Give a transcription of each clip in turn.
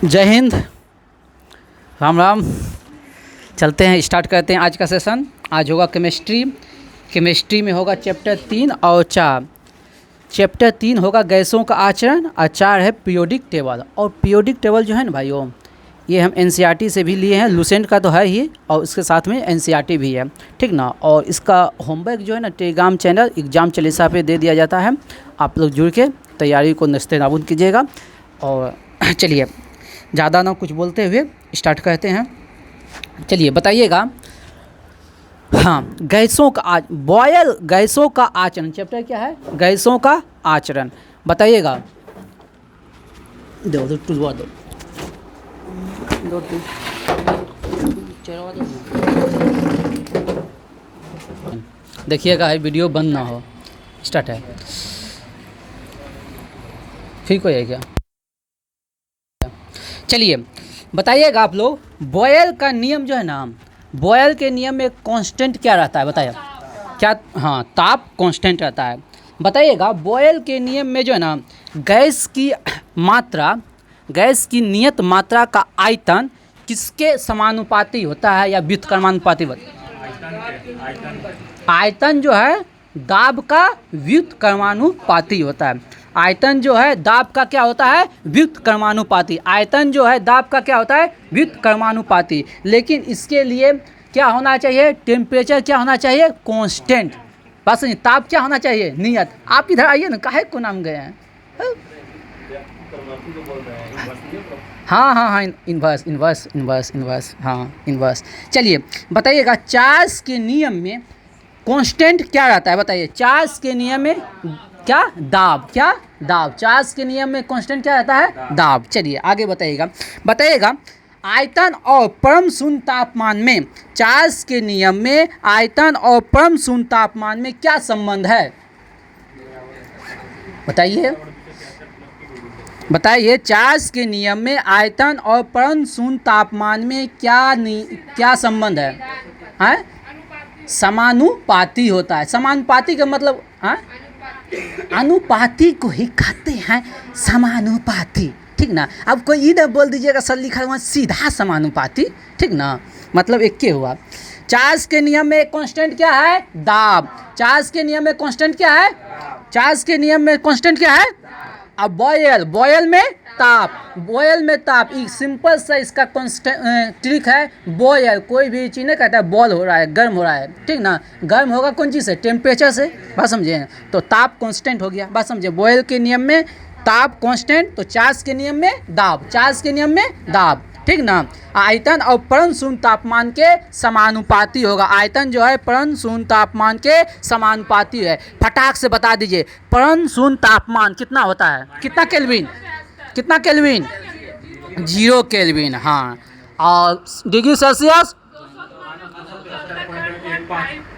जय हिंद, राम राम। चलते हैं, स्टार्ट करते हैं आज का सेशन। आज होगा केमिस्ट्री में होगा चैप्टर 3 और 4। चैप्टर 3 होगा गैसों का आचरण और 4 है पीरियोडिक टेबल। और पीरियोडिक टेबल जो है ना भाइयों, ये हम एनसीईआरटी से भी लिए हैं, लुसेंट का तो है ही और उसके साथ में एनसीईआरटी भी है, ठीक ना। और इसका होमवर्क जो है ना टेलीग्राम चैनल एग्जाम चलीसा पे दे दिया जाता है। आप लोग जुड़ के तैयारी को नस्ते-नाबूद कीजिएगा। और चलिए ज़्यादा ना कुछ बोलते हुए स्टार्ट करते हैं। चलिए बताइएगा, हाँ, गैसों का आचरण चैप्टर क्या है? गैसों का आचरण। बताइएगा, दो टुलवा दो, देखिएगा वीडियो बंद ना हो। स्टार्ट है, फिर कोई है क्या? चलिए बताइएगा आप लोग, बॉयल का नियम जो है ना, बॉयल के नियम में कांस्टेंट क्या रहता है? बताइए क्या? हाँ, ताप कांस्टेंट रहता है। बताइएगा बॉयल के नियम में जो है ना, गैस की नियत मात्रा का आयतन किसके समानुपाती होता है या व्युत्क्रमानुपाती होता है? आयतन जो है दाब का व्युत्क्रमानुपाती होता है। आयतन जो है दाब का क्या होता है? व्युत्क्रमानुपाती। आयतन जो है दाब का क्या होता है? व्युत्क्रमानुपाती। लेकिन इसके लिए क्या होना चाहिए? टेम्परेचर क्या होना चाहिए? कांस्टेंट। बस नहीं, ताप क्या होना चाहिए? नियत। आप इधर आइए ना, काहे को नाम गए हैं? हाँ, इन्वर्स, हाँ इन्वर्स। चलिए बताइएगा, चार्ल्स के नियम में कांस्टेंट क्या रहता है? बताइए, चार्ल्स के नियम में क्या? दाब। क्या? दाब। चार्ल्स के नियम में कांस्टेंट क्या रहता है? दाब। चलिए आगे बताइएगा आयतन और परम शून्य तापमान में, चार्ल्स के नियम में आयतन और परम शून्य तापमान में क्या संबंध है? बताइए चार्ल्स के नियम में आयतन और परम शून्य तापमान में क्या संबंध है? हैं? समानुपाती होता है। समानुपाती का मतलब अनुपाती को ही कहते हैं समानुपाती, ठीक ना। अब कोई इधर बोल दीजिएगा सर लिखा हुआ सीधा समानुपाती, ठीक ना, मतलब एक के हुआ। चार्ल्स के नियम में कांस्टेंट क्या है? दाब। चार्ल्स के नियम में कांस्टेंट क्या है? चार्ल्स के नियम में कांस्टेंट क्या है? अब बॉयल में ताप एक सिंपल सा इसका ट्रिक है। बॉयल कोई भी चीज़ नहीं कहता है बॉयल हो रहा है, गर्म हो रहा है, ठीक ना। गर्म होगा कौन चीज़ से? टेम्परेचर से। बात समझे? तो ताप कांस्टेंट हो गया। बात समझे? बॉयल के नियम में ताप कांस्टेंट, तो चार्ल्स के नियम में दाब, ठीक ना। आयतन और परम शून्य तापमान के समानुपाती होगा। आयतन जो है परम शून्य तापमान के समानुपाती है। फटाक से बता दीजिए, परम शून्य तापमान कितना होता है? कितना केल्विन? 0 केल्विन। हाँ, और डिग्री सेल्सियस?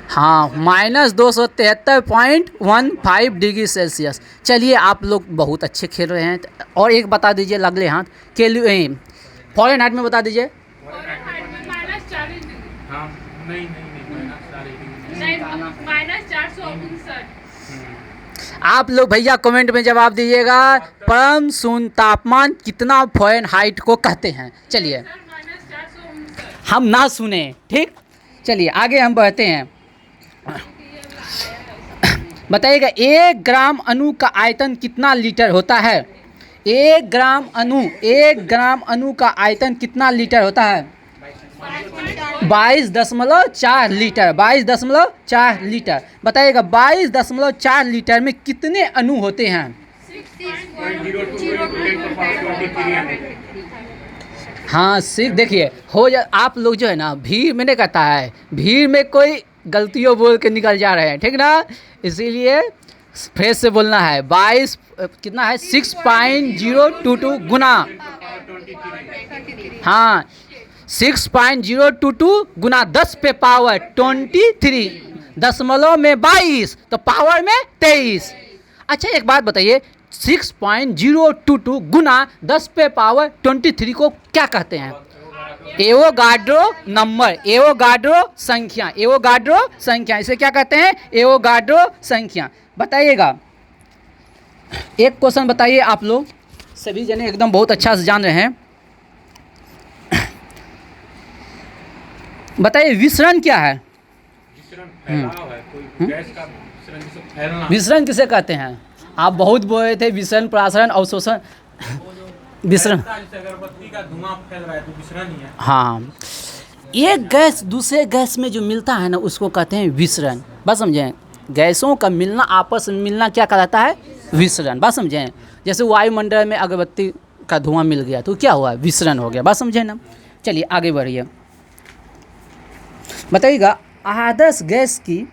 हाँ, -273.15 डिग्री सेल्सियस। चलिए आप लोग बहुत अच्छे खेल रहे हैं। और एक बता दीजिए अगले हाथ, केल्विन फ़ारेनहाइट में बता दीजिए। आप लोग भैया कमेंट में जवाब दीजिएगा, परम शून्य तापमान कितना फ़ारेनहाइट को कहते हैं? चलिए हम ना सुने, ठीक। चलिए आगे हम बढ़ते हैं। बताइएगा 1 ग्राम अणु का आयतन कितना लीटर होता है? 1 ग्राम अणु का आयतन कितना लीटर होता है? 22.4 लीटर। 22.4 लीटर। बताइएगा 22.4 लीटर में कितने अणु होते हैं? हाँ, सिर्फ देखिए आप लोग जो है ना, भीड़ में नहीं कहता है, भीड़ में कोई गलतियों बोल के निकल जा रहे हैं, ठीक ना। इसीलिए फ्रेश से बोलना है। 22 कितना है? 6.022 गुना, हाँ 6.022 गुना 10 पे पावर 23, दशमलव में 22 तो पावर में 23। अच्छा एक बात बताइए, 6.022 गुना 10 पे पावर 23 को क्या कहते हैं? एवोगाड्रो नंबर, एवोगाड्रो संख्या। इसे क्या कहते हैं? एवोगाड्रो संख्या। बताइएगा एक क्वेश्चन बताइए, आप लोग सभी जने एकदम बहुत अच्छा से जान रहे हैं। बताइए विसरण क्या है? विसरण फैलाव है, कोई गैस का विसरण जिसे फैलना। विसरण किसे कहते हैं? आप बहुत बोल रहे थे विसरण, प्रासरण, अवशोषण, विसरण। जैसे अगरबत्ती का धुआं फैल रहा है तो विसरण ही है। हाँ, एक गैस दूसरे गैस में जो मिलता है ना उसको कहते हैं विसरण। बात समझें? गैसों का मिलना, आपस में मिलना क्या कहलाता है? विसरण। बात समझें? जैसे वायुमंडल में अगरबत्ती का धुआं मिल गया तो क्या हुआ? विसरण हो गया। बात समझे ना? चलिए आगे बढ़िए, बताइएगा आदर्श गैस की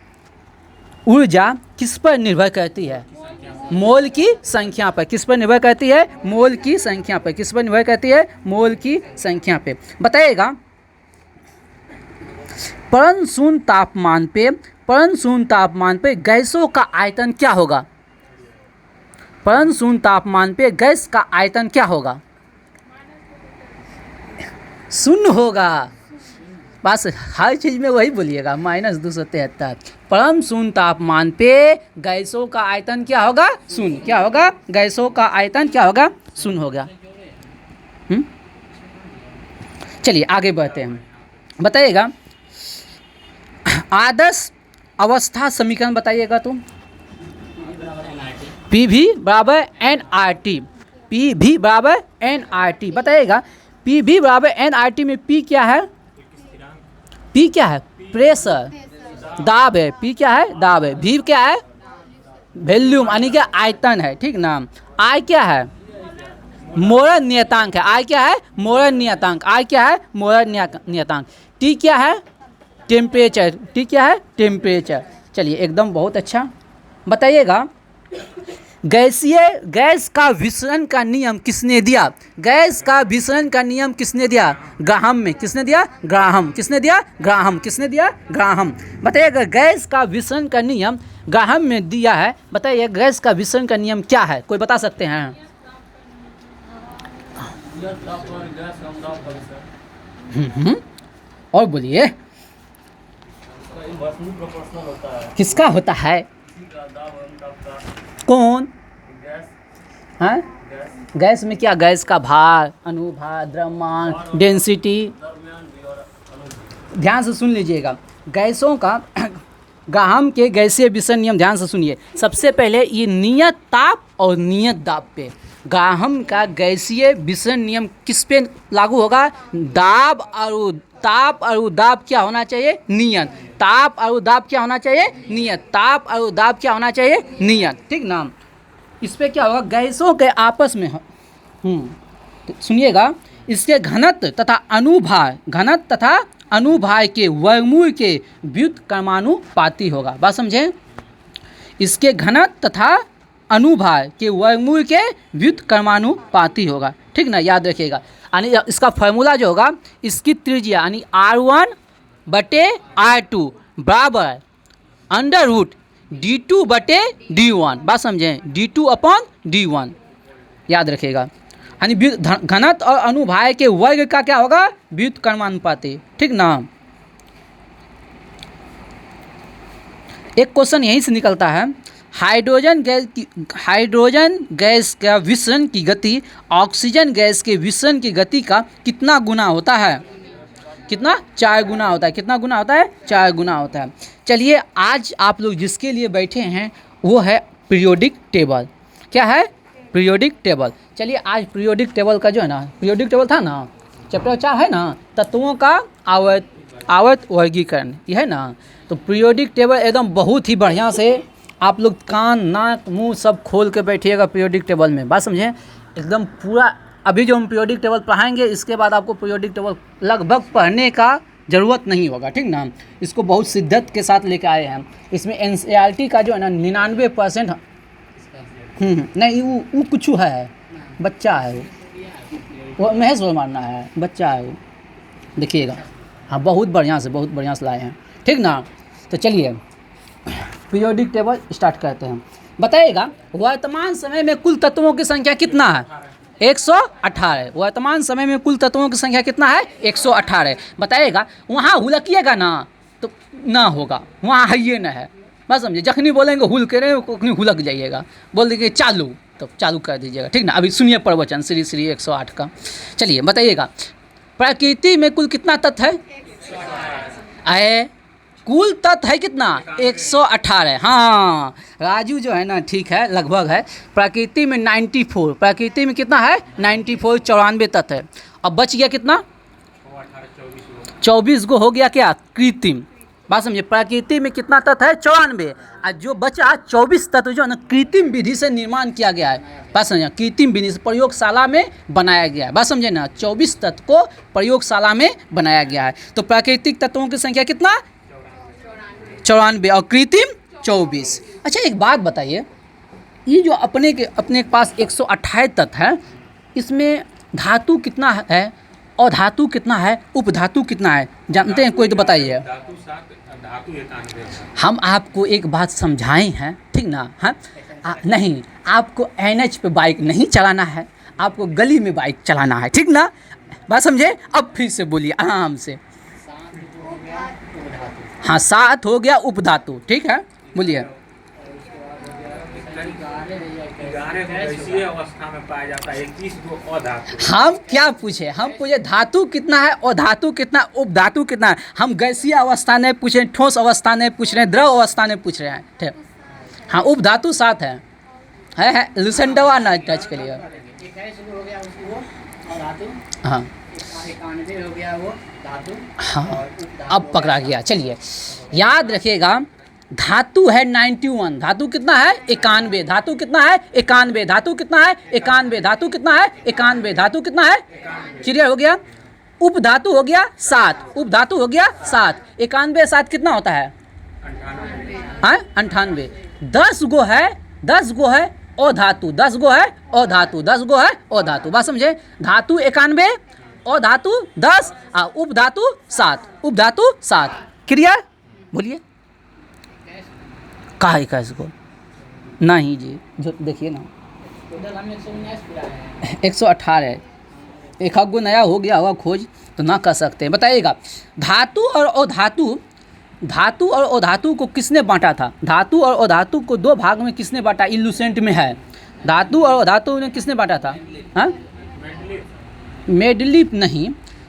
ऊर्जा किस पर निर्भर करती है? मोल की संख्या पर। किस पर निर्भर करती है? मोल की संख्या पर। किस पर निर्भर करती है? मोल की संख्या पे। बताइएगा परम शून्य तापमान पे गैसों का आयतन क्या होगा? परम शून्य तापमान पे गैस का आयतन क्या होगा? शून्य होगा। बस हर चीज़ में वही बोलिएगा, -273। परम शून्य तापमान पे गैसों का आयतन क्या होगा? शून्य। क्या होगा? गैसों का आयतन क्या होगा? शून्य हो गया। चलिए आगे बढ़ते हैं, बताइएगा आदर्श अवस्था समीकरण बताइएगा तो। पी भी बराबर NRT। पी भी बराबर NRT। बताइएगा पी भी बराबर NRT में पी क्या है? पी क्या है? प्रेशर, दाब है। पी क्या है? दाब है। भी क्या है? वॉल्यूम यानी कि आयतन है, ठीक ना। आई क्या है? मोरन नियतांक है। आई क्या है? मोरन नियतांक। आई क्या है? मोरन नियतांक। टी क्या है? टेम्परेचर। टी क्या है? टेम्परेचर। चलिए एकदम बहुत अच्छा। बताइएगा गैस का विसरण का नियम किसने दिया? गैस का विसरण का नियम किसने दिया? ग्राहम में। किसने दिया? ग्राहम। किसने दिया? ग्राहम। किसने दिया? ग्राहम। बताइएगा गैस का विसरण का नियम ग्राहम में दिया है। बताइए गैस का विसरण का नियम क्या है? कोई बता सकते हैं? और बोलिए किसका होता है? कौन? हाँ? गैस में क्या? गैस का भार, अनुभार, द्रव्यमान, डेंसिटी। ध्यान से सुन लीजिएगा गैसों का ग्राहम के गैसीय विसरण नियम ध्यान से सुनिए। सबसे पहले ये नियत ताप और नियत दाब पे ग्राहम का गैसीय विसरण नियम किस पे लागू होगा? दाब और ताप और दाब क्या होना चाहिए? नियत। ताप और दाब क्या होना चाहिए? नियत। ताप और दाब क्या होना चाहिए? नियत, ठीक ना। इस पे क्या होगा? गैसों के आपस में तो सुनिएगा इसके घनत्व तथा अनुभार के वर्गमूल के व्युत्क्रमानुपाती होगा। बात समझे? इसके घनत्व तथा अनुभार के वर्गमूल के व्युत्क्रमानुपाती होगा, ठीक ना। याद रखिएगा यानी इसका फॉर्मूला जो होगा इसकी त्रिज्या यानी R1/R2 बराबर √D2/D1। बात समझें? D2/D1 याद रखिएगा। यानी घनत्व और अनुभार के वर्ग का क्या होगा? व्युत्क्रमानुपाती, ठीक ना। एक क्वेश्चन यहीं से निकलता है हाइड्रोजन गैस का विसरण की गति ऑक्सीजन गैस के विसरण की गति का कितना गुना होता है? कितना? 4 गुना होता है। कितना गुना होता है? 4 गुना होता है। चलिए आज आप लोग जिसके लिए बैठे हैं वो है पीरियोडिक टेबल। क्या है? Periodic table. चलिए आज पीरियोडिक टेबल का जो है ना, पीरियोडिक टेबल था ना, चैप्टर 4 है ना, तत्वों का आवर्त वर्गीकरण, ये है ना। तो पीरियोडिक टेबल एकदम बहुत ही बढ़िया से आप लोग कान नाक मुंह सब खोल के बैठिएगा पीरियोडिक टेबल में। बात समझें? एकदम पूरा अभी जो हम पीरियोडिक टेबल पढ़ाएंगे इसके बाद आपको पीरियोडिक टेबल लगभग पढ़ने का ज़रूरत नहीं होगा, ठीक ना। इसको बहुत शिद्दत के साथ लेके आए हैं। इसमें NCERT का जो है ना 99% नहीं वो कुछ है, बच्चा है वो महेश वो मारना है, बच्चा है वो, देखिएगा। हाँ बहुत बढ़िया से लाए हैं, ठीक ना। तो चलिए पीरियोडिक टेबल स्टार्ट करते हैं। बताइएगा वर्तमान समय में कुल तत्वों की संख्या कितना है? 118। वर्तमान समय में कुल तत्वों की संख्या कितना है? 118। बताइएगा वहाँ हुलकिएगा ना तो ना होगा, वहाँ है ये ना है। बस समझिए जखनी बोलेंगे हुल करें उखनी हुलक जाइएगा। बोल दीजिए चालू तो चालू कर दीजिएगा, ठीक ना। अभी सुनिए प्रवचन श्री 108 का। चलिए बताइएगा प्रकृति में कुल कितना तत्व है? आए कुल तत्व है कितना 118। हाँ राजू जो है ना ठीक है लगभग है। प्रकृति में 94, प्रकृति में कितना है 94, 94 तत्व है। अब बच गया कितना 24 गो हो गया क्या कृत्रिम। बात समझे प्रकृति में कितना तत्व है 94 और जो बचा 24 तत्व जो है ना कृत्रिम विधि से निर्माण किया गया है। बात समझे कृत्रिम विधि से प्रयोगशाला में बनाया गया है। बात समझे ना 24 तत्व को प्रयोगशाला में बनाया गया है। तो प्राकृतिक तत्वों की संख्या कितना 94 और कृत्रिम 24। अच्छा एक बात बताइए ये जो अपने पास 128 तत्व है इसमें धातु कितना है और धातु कितना है उपधातु कितना है जानते हैं कोई तो बताइए। धातु 7 धातु 91 है। हम आपको एक बात समझाए हैं ठीक ना। हाँ नहीं आपको NH पे बाइक नहीं चलाना है आपको गली में बाइक चलाना है ठीक ना। बात समझे अब फिर से बोलिए आराम से। हाँ 7 हो गया उपधातु ठीक है बोलिए। 11 गैसीय अवस्था में पाया जाता है 21 गो अधातु। हम क्या पूछे हम पूछे धातु कितना है और धातु कितना उपधातु कितना है। हम गैसीय अवस्था नहीं पूछ रहे ठोस अवस्था नहीं पूछ रहे हैं द्रव अवस्था नहीं पूछ रहे हैं ठीक। हाँ उपधातु 7 है लुसेंडवा ना टच के लिए। हाँ हाँ अब पकड़ा गया। चलिए याद रखिएगा धातु है 91 धातु कितना है 91 धातु कितना है 91 धातु कितना है 91 धातु कितना है 91 धातु कितना है क्लियर हो गया। उपधातु हो गया 7 उपधातु हो गया 7 91 7 कितना होता है 98। 10 गो है 10 गो है अधातु 10 गो है अधातु 10 गो है अधातु। बात समझे धातु 91 अधातु 10 उपधातु 7 उपधातु 7 क्लियर बोलिए। कहा 21 को नहीं जी जो देखिए ना 118 है एक गो नया हो गया होगा खोज तो ना कर सकते हैं। बताइएगा धातु और अधातु धातु और अधातु को किसने बांटा था। धातु और अधातु को 2 भाग में किसने बांटा इल्यूसेंट में है। धातु और अधातु ने किसने बांटा था हाँ मेडलिप नहीं।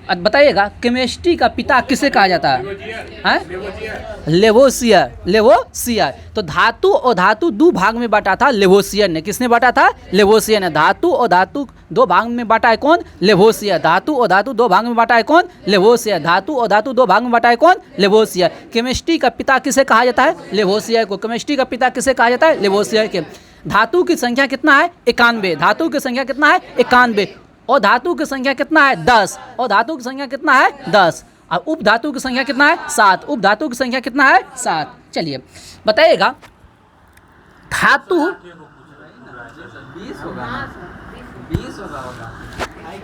अब बताइएगा केमिस्ट्री का पिता किसे कहा जाता है लेवोसियर लेवोसियर। तो धातु और धातु 2 भाग में बांटा था लेवोसियर ने। किसने बांटा था लेवोसियर ने। धातु और धातु 2 भाग में बांटा है कौन लेवोसियर। धातु और धातु 2 भाग में बांटा है कौन लेवोसियर। धातु और धातु 2 भाग में बांटा है कौन लेवोसियर। केमिस्ट्री का पिता किसे कहा जाता है लेवोसियर को। केमिस्ट्री का पिता किसे कहा जाता है लेवोसियर के। धातु की संख्या कितना है 91 धातु की संख्या कितना है 91 और धातु की संख्या कितना है 10 और धातु की संख्या कितना है 10 और उपधातु की संख्या कितना है 7 उपधातु की संख्या कितना है 7। चलिए बताइएगा धातु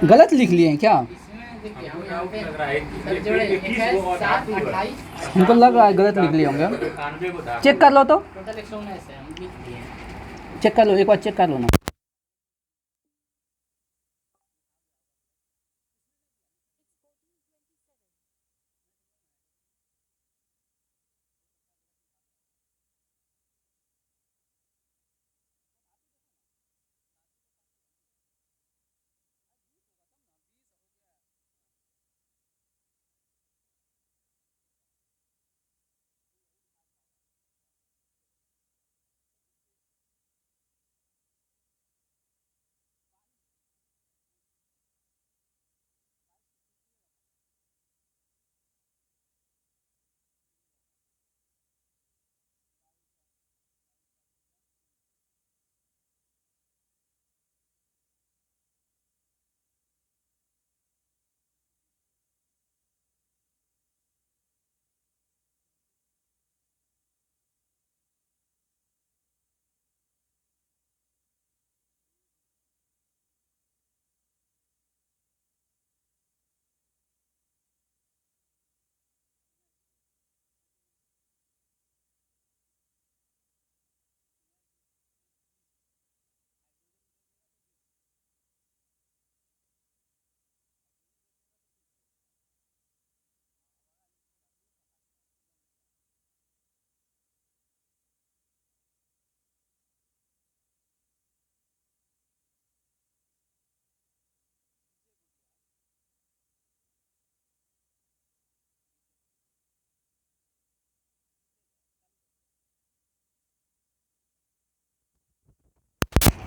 गलत लिख लिए हैं क्या हमको लग रहा है गलत लिख लिए होंगे। चेक कर लो तो चेक कर लो एक बार चेक कर लो ना।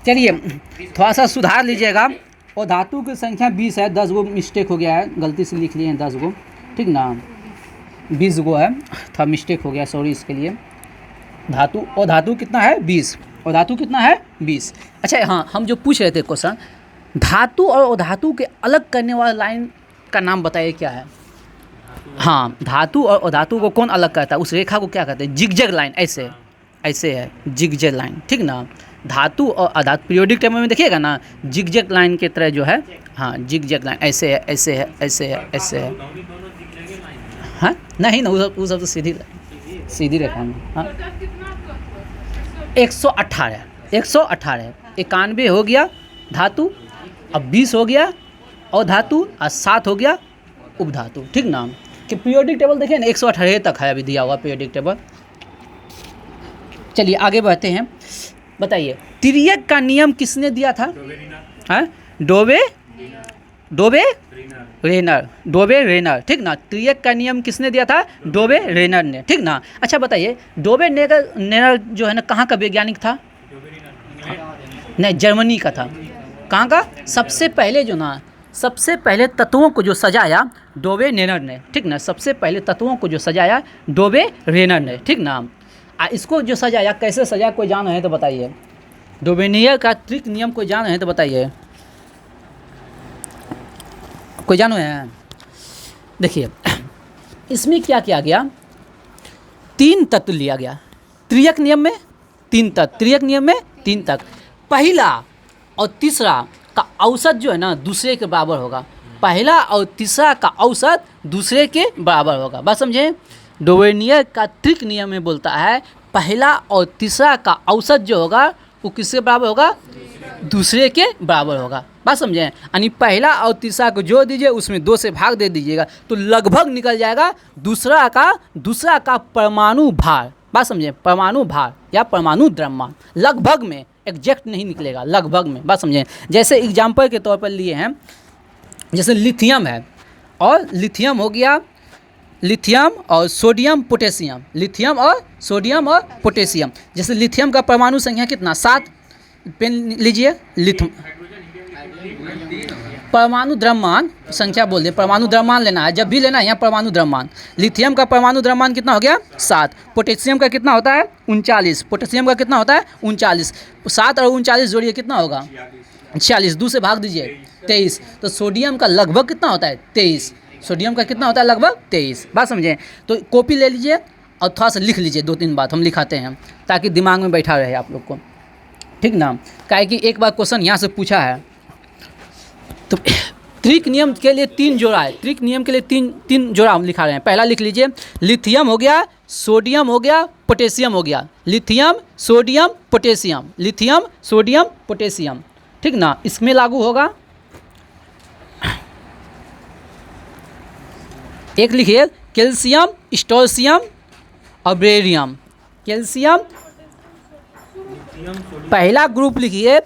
चलिए थोड़ा सा सुधार लीजिएगा। और धातु की संख्या 20 है, 10 गो मिस्टेक हो गया है, गलती से लिख लिए हैं 10 गो, ठीक ना, 20 गो है, थोड़ा मिस्टेक हो गया, सॉरी इसके लिए। धातु और धातु कितना है 20, और धातु कितना है 20। अच्छा हाँ, हम जो पूछ रहे थे क्वेश्चन, धातु और धातु के अलग करने वाला लाइन का नाम बताइए क्या है। हाँ, धातु और धातु को कौन अलग करता है, उस रेखा को क्या कहते हैं, जिगजैग लाइन, ऐसे ऐसे है जिगजैग लाइन, ठीक ना। धातु और अधातु पीरियोडिक टेबल में देखिएगा ना, जिगजैग लाइन की तरह जो है, हाँ जिगजैग लाइन ऐसे है ऐसे है ऐसे है ऐसे है। हाँ नहीं ना, वो सब तो सीधी रेखा में। हाँ 118 91 हो गया धातु, अब 20 हो गया और धातु, और 7 हो गया उपधातु, ठीक ना। कि पीरियोडिक टेबल देखिए ना 118 तक है अभी दिया हुआ पीरियोडिक टेबल। चलिए आगे बढ़ते हैं। बताइए तिर्यक का नियम किसने दिया था। हाँ डोबे रेनर, ठीक ना। तिर्यक का नियम किसने दिया था, डोबे रेनर ने, ठीक ना। अच्छा बताइए डोबे रेनर जो है ना कहाँ का वैज्ञानिक था, नहीं जर्मनी का था। कहाँ का, सबसे पहले जो ना, सबसे पहले तत्वों को जो सजाया डोबे रेनर ने, ठीक ना। सबसे पहले तत्वों को जो सजाया डोबे रेनर ने, ठीक ना। इसको जो सजाया कैसे सजाया, कोई जान है तो बताइए। डोबेनियर का त्रिक नियम कोई जान है तो बताइए, कोई जानो है। देखिए इसमें क्या किया गया, 3 तत्व लिया गया त्रियक नियम में, 3 तत्व त्रियक नियम में 3 तत्व। पहला और तीसरा का औसत जो है ना दूसरे के बराबर होगा, पहला और तीसरा का औसत दूसरे के बराबर होगा, बात समझे। डोबेनियर का त्रिक नियम में बोलता है पहला और तीसरा का औसत जो होगा वो किसके बराबर होगा, दूसरे के बराबर होगा, बात समझे। यानी पहला और तीसरा को जोड़ दीजिए, उसमें 2 से भाग दे दीजिएगा तो लगभग निकल जाएगा दूसरा का परमाणु भार, बात समझे। परमाणु भार या परमाणु द्रव्यमान लगभग में, एग्जैक्ट नहीं निकलेगा, लगभग में, बात समझे। जैसे एग्जाम्पल के तौर पर लिए हैं, जैसे लिथियम है और लिथियम हो गया, लिथियम और सोडियम पोटेशियम, लिथियम और सोडियम और पोटेशियम। जैसे लिथियम का परमाणु संख्या कितना, 7, पेन लीजिए, लिथियम परमाणु द्रव्यमान संख्या बोल दिए, परमाणु द्रव्यमान लेना है, जब भी लेना है यहाँ परमाणु द्रव्यमान। लिथियम का परमाणु द्रव्यमान कितना हो गया 7, पोटेशियम का कितना होता है 39, पोटेशियम का कितना होता है 39, 7 और 39 जोड़िए कितना होगा 46, 2 से भाग दीजिए 23, तो सोडियम का लगभग कितना होता है 23, सोडियम का कितना होता है लगभग 23, बात समझें। तो कॉपी ले लीजिए और थोड़ा सा लिख लीजिए, 2-3 बात हम लिखाते हैं ताकि दिमाग में बैठा रहे आप लोग को, ठीक ना। काहे कि एक बार क्वेश्चन यहाँ से पूछा है। तो त्रिक नियम के लिए 3 जोड़ा है, त्रिक नियम के लिए तीन जोड़ा हम लिखा रहे हैं। पहला लिख लीजिए, लिथियम हो गया, सोडियम हो गया, पोटेशियम हो गया, lithium sodium potassium, lithium sodium potassium, ठीक ना। इसमें लागू होगा, एक लिखिए कैल्शियम स्टोल्शियम और बेरियम, कैल्शियम पहला ग्रुप लिखिए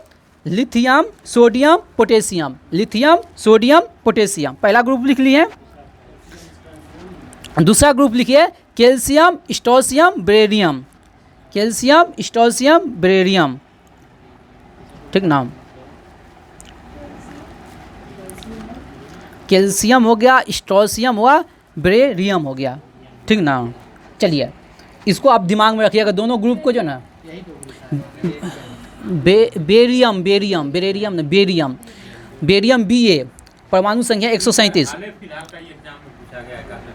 lithium sodium potassium, lithium sodium potassium पहला ग्रुप लिख लिए। दूसरा ग्रुप लिखिए कैल्शियम स्टोल्शियम बेरियम, कैल्शियम स्टोल्शियम बेरियम, ठीक ना। कैल्शियम हो गया, स्टोल्शियम हुआ, बेरियम हो गया, ठीक ना। चलिए इसको आप दिमाग में रखिएगा, दोनों ग्रुप को जो ना बेरियम Ba परमाणु संख्या 137।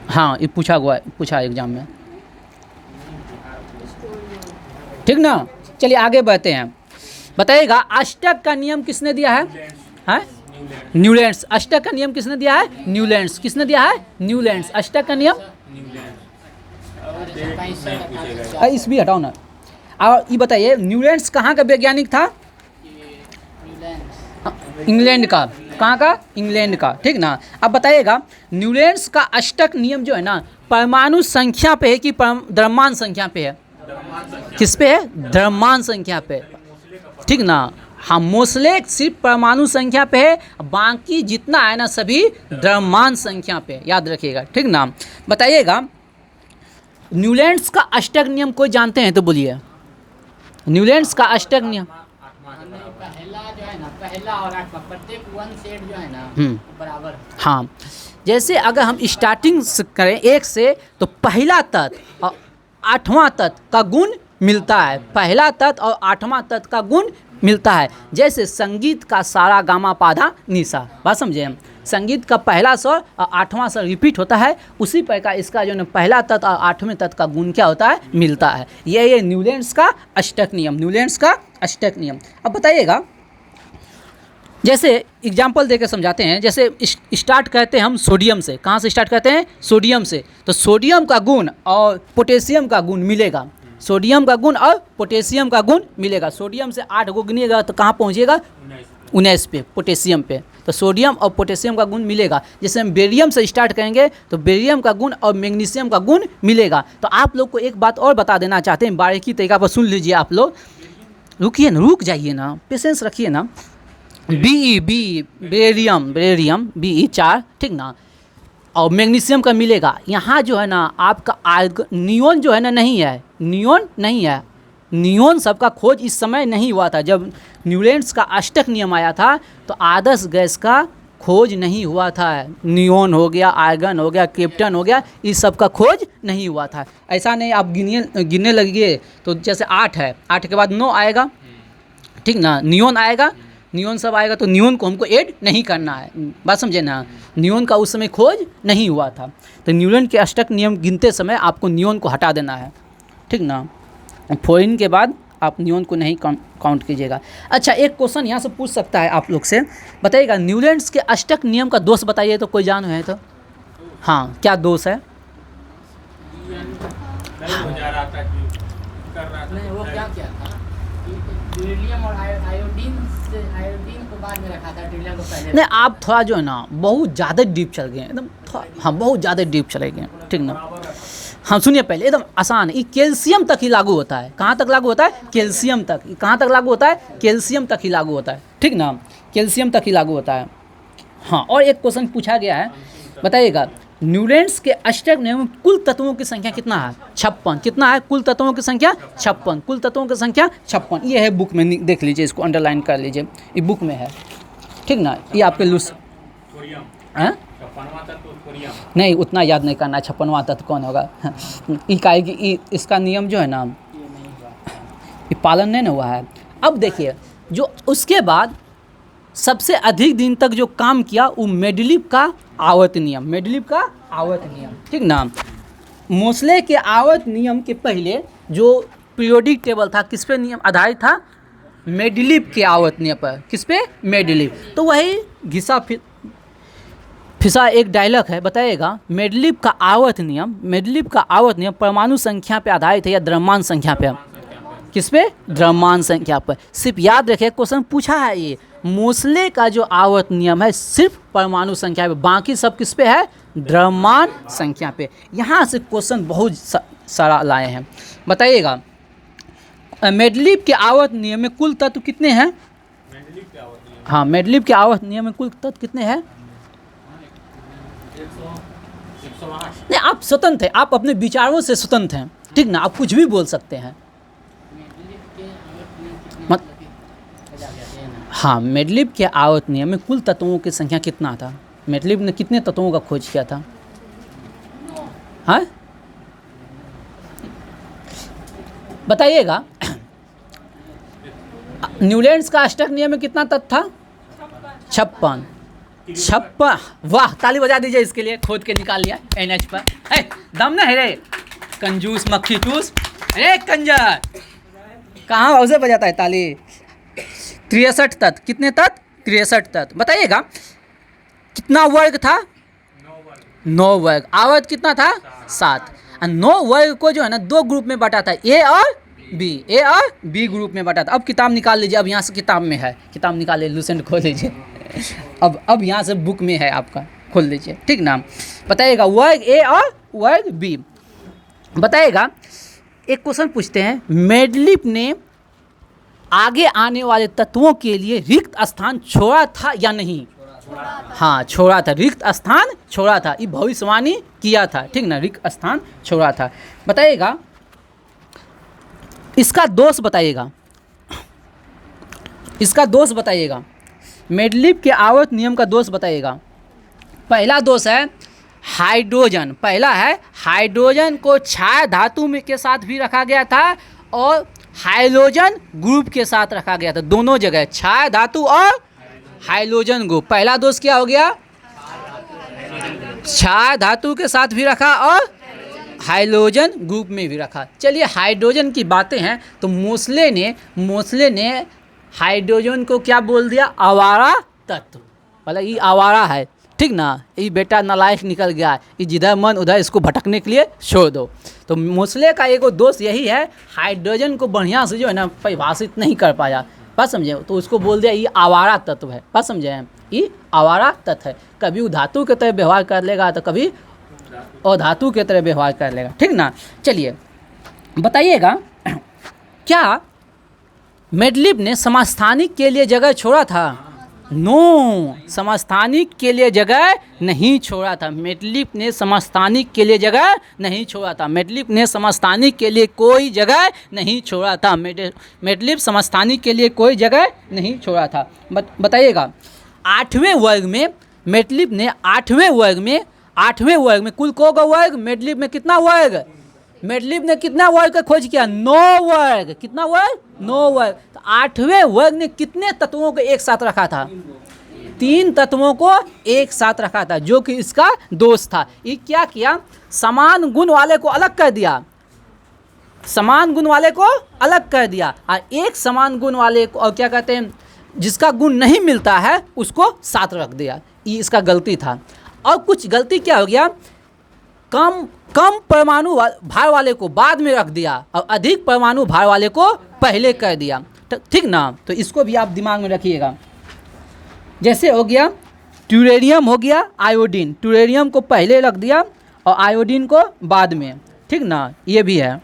हाँ ये पूछा एग्जाम में, ठीक ना। चलिए आगे बढ़ते हैं। बताइएगा अष्टक का नियम किसने दिया है, हाँ न्यूलैंड्स। अष्टक का नियम किसने दिया है, न्यूलैंड्स। किसने दिया है, न्यूलैंड्स। अष्टक का नियम इस भी हटाओ ना। और ये बताइए न्यूलैंड्स कहाँ का वैज्ञानिक था, इंग्लैंड का। कहाँ का, इंग्लैंड का, ठीक ना। अब बताइएगा न्यूलैंड्स का अष्टक नियम जो है ना परमाणु संख्या पे है कि द्रव्यमान संख्या पे है, किस पे है, द्रव्यमान संख्या पे, ठीक ना। हाँ मोस्लेक सिर्फ परमाणु संख्या पे है, बाकी जितना है ना सभी द्रव्यमान संख्या पे, याद रखिएगा, ठीक ना। बताइएगा न्यूलैंड्स का अष्टक नियम कोई जानते हैं तो बोलिए, न्यूलैंड्स का अष्टक नियम पहला और 8वां प्रत्येक 1 सेट जो है ना बराबर है। हाँ, जैसे अगर हम स्टार्टिंग से करें 1 से, तो पहला तत्व और 8वां तत्व का गुण मिलता है, पहला तत्व और 8वां तत्व का गुण मिलता है। जैसे संगीत का सारा गामा पाधा निशा, बात समझे हम, संगीत का पहला स्वर और 8वां स्वर रिपीट होता है, उसी प्रकार इसका जो है पहला तत्व और 8वें तत्व का गुण क्या होता है, मिलता है। ये न्यूलैंड्स का अष्टक नियम, न्यूलैंड्स का अष्टक नियम। अब बताइएगा, जैसे एग्जाम्पल देकर समझाते हैं। जैसे स्टार्ट करते हैं हम सोडियम से, कहाँ से स्टार्ट करते हैं, सोडियम से, तो सोडियम का गुण और पोटेशियम का गुण मिलेगा, सोडियम का गुण और पोटेशियम का गुण मिलेगा। सोडियम से 8 को गिनिएगा तो कहाँ पहुँचेगा, 19 पे, पोटेशियम पे, तो सोडियम और पोटेशियम का गुण मिलेगा। जैसे हम बेरियम से स्टार्ट करेंगे तो बेरियम का गुण और मैग्नीशियम का गुण मिलेगा। तो आप लोग को एक बात और बता देना चाहते हैं, बारीकी तरीका पर सुन लीजिए आप लोग, रुकिए ना, रुक जाइए ना, पेशेंस रखिए ना। बी बेरियम बी 4, ठीक ना, और मैग्नीशियम का मिलेगा। यहाँ जो है ना आपका नियोन जो है ना नहीं है, नियोन नहीं है, नियोन सबका खोज इस समय नहीं हुआ था। जब न्यूलैंड्स का अष्टक नियम आया था तो आदर्श गैस का खोज नहीं हुआ था। नियोन हो गया, आर्गन हो गया, क्रिप्टन हो गया, इस सब का खोज नहीं हुआ था। ऐसा नहीं आप गिनने लगिए तो जैसे 8 है, 8 के बाद 9 आएगा, ठीक ना, नियोन आएगा, नियोन सब आएगा, तो नियोन को हमको ऐड नहीं करना है, बात समझे ना, नियोन का उस समय खोज नहीं हुआ था। तो न्यूलैंड के अष्टक नियम गिनते समय आपको नियोन को हटा देना है, ठीक ना, फोरिन के बाद आप नियोन को नहीं काउंट कीजिएगा। अच्छा, एक क्वेश्चन यहाँ से पूछ सकता है आप लोग से, बताइएगा न्यूलैंड्स के अष्टक नियम का दोष बताइए, तो कोई जान है तो, हाँ क्या दोष है? नहीं, वो क्या था, ड्यूलियम और आयोडीन को बाद में रखा था, ड्यूलियम को पहले। नहीं, आप थोड़ा जो है ना बहुत ज़्यादा डीप चल गए एकदम, हाँ बहुत ज़्यादा डीप चले गए, ठीक ना। हाँ सुनिए, पहले एकदम आसान है, ये कैल्शियम तक ही लागू होता है। कहाँ तक लागू होता है? कैल्शियम तक। कहाँ तक लागू होता है? कैल्शियम तक ही लागू होता है, ठीक ना, कैल्शियम तक ही लागू होता है। हाँ, और एक क्वेश्चन पूछा गया है, बताइएगा न्यूलैंड्स के अष्टक नियम में कुल तत्वों की संख्या कितना है? 56। कितना है कुल तत्वों की संख्या? 56। कुल तत्वों की संख्या 56। ये है बुक में, देख लीजिए, इसको अंडरलाइन कर लीजिए, ये बुक में है, ठीक ना। ये आपके लूस नहीं, उतना याद नहीं करना, 56वां तत्व कौन होगा। इकाई की इसका नियम जो है ना, ये पालन नहीं ना हुआ है। अब देखिए, जो उसके बाद सबसे अधिक दिन तक जो काम किया वो मेंडलीव का आवर्त नियम, मेंडलीव का आवर्त नियम, ठीक ना। मोसले के आवर्त नियम के पहले जो पीरियोडिक टेबल था किस पे नियम आधारित था? मेंडलीव के आवर्त नियम पर। किस पे? मेंडलीव। तो वही घिसा फिसा एक डायलॉग है, बताइएगा मेंडलीव का आवर्त नियम, मेंडलीव का आवर्त नियम परमाणु संख्या पे आधारित है या द्रव्यमान संख्या पे? किस पे? द्रव्यमान संख्या पर। सिर्फ याद रखिए, क्वेश्चन पूछा है ये, मोसले का जो आवर्त नियम है सिर्फ परमाणु संख्या पे, बाकी सब किस पे है? द्रव्यमान संख्या पे। यहाँ से क्वेश्चन बहुत सारा लाए हैं। बताइएगा मेंडलीव के आवर्त नियम में कुल तत्व कितने हैं? हाँ, मेंडलीव के आवर्त नियम में कुल तत्व कितने हैं? नहीं, आप स्वतंत्र हैं, आप अपने विचारों से स्वतंत्र हैं, ठीक ना, आप कुछ भी बोल सकते हैं। हाँ, मेंडलीव के आवर्त नियम में कुल तत्वों की संख्या कितना था? मेंडलीव ने कितने तत्वों का खोज किया था? हाँ बताइएगा। न्यूलैंड्स का अष्टक नियम में कितना तत्व था? 56। वाह, ताली बजा दीजिए इसके लिए, खोद के निकाल लिया NH पर। दम ना है रे कंजूस मक्खी चूस, अरे कंजर, कहाँ उसे बजाता है ताली। 63 तत्व। कितने तत्व? 63 तत्व। बताइएगा कितना वर्ग था? 9 वर्ग। आवर्त कितना था? 7। 9 वर्ग को जो है ना 2 ग्रुप में बांटा था, ए और बी ग्रुप में बांटा था। अब किताब निकाल लीजिए, अब यहाँ से किताब में है, किताब निकालिए, लूसेंट खोल लीजिए। अब यहाँ से बुक में है आपका, खोल लीजिए, ठीक ना। बताइएगा वर्ग ए और वर्ग बी। बताइएगा एक क्वेश्चन पूछते हैं, मेंडलीव ने आगे आने वाले तत्वों के लिए रिक्त स्थान छोड़ा था या नहीं? हाँ, छोड़ा था, रिक्त स्थान छोड़ा था, ये भविष्यवाणी किया था, ठीक ना, रिक्त स्थान छोड़ा था। बताइएगा इसका दोष बताइएगा, इसका दोष बताइएगा। मेंडलीव के आवर्त नियम का दोष बताइएगा। पहला दोष है हाइड्रोजन, पहला है हाइड्रोजन को क्षार धातु में के साथ भी रखा गया था और हाइड्रोजन ग्रुप के साथ रखा गया था, दोनों जगह क्षार धातु और हाइड्रोजन ग्रुप। पहला दोष क्या हो गया, क्षार धातु के साथ भी रखा और हाइड्रोजन ग्रुप में भी रखा। चलिए हाइड्रोजन की बातें हैं तो मोस्ले ने हाइड्रोजन को क्या बोल दिया, आवारा तत्व, मतलब ये आवारा है, ठीक ना, ये बेटा नालायक निकल गया, ये जिधर मन उधर इसको भटकने के लिए छोड़ दो। तो मोस्ले का एक दोष यही है, हाइड्रोजन को बढ़िया से जो है ना परिभाषित नहीं कर पाया, बात समझे, तो उसको बोल दिया ये आवारा तत्व है, बात समझे, ये आवारा तत्व है, कभी वो धातु की तरह व्यवहार कर लेगा तो कभी अधातु की तरह व्यवहार कर लेगा, ठीक ना। चलिए बताइएगा, क्या मेंडलीव ने समस्थानिक के लिए जगह छोड़ा था? नो, समस्थानिक के लिए जगह नहीं छोड़ा था। मेंडलीव ने समस्थानिक के लिए जगह नहीं छोड़ा था। मेंडलीव ने समस्थानिक के लिए कोई जगह नहीं छोड़ा था। मेंडलीव समस्थानिक के लिए कोई जगह नहीं छोड़ा था। बताइएगा, 8वें वर्ग में मेंडलीव ने 8वें वर्ग में कुल को वर्ग, मेंडलीव में कितना वर्ग, मेंडलीव ने कितना वर्ग का खोज किया, 9 वर्ग, कितना वर्ग, 9 वर्ग। तो 8वें वर्ग ने कितने तत्वों को एक साथ रखा था, 3 तत्वों को एक साथ रखा था, जो कि इसका दोष था। ये क्या किया, समान गुण वाले को अलग कर दिया, समान गुण वाले को अलग कर दिया, और एक समान गुण वाले को, और क्या कहते हैं, जिसका गुण नहीं मिलता है उसको साथ रख दिया। ये इसका गलती था। और कुछ गलती क्या हो गया, कम परमाणु भार वाले को बाद में रख दिया और अधिक परमाणु भार वाले को पहले कर दिया, ठीक ना। तो इसको भी आप दिमाग में रखिएगा। जैसे हो गया ट्यूरेनियम, हो गया आयोडीन, ट्यूरेनियम को पहले रख दिया और आयोडीन को बाद में, ठीक ना, ये भी है।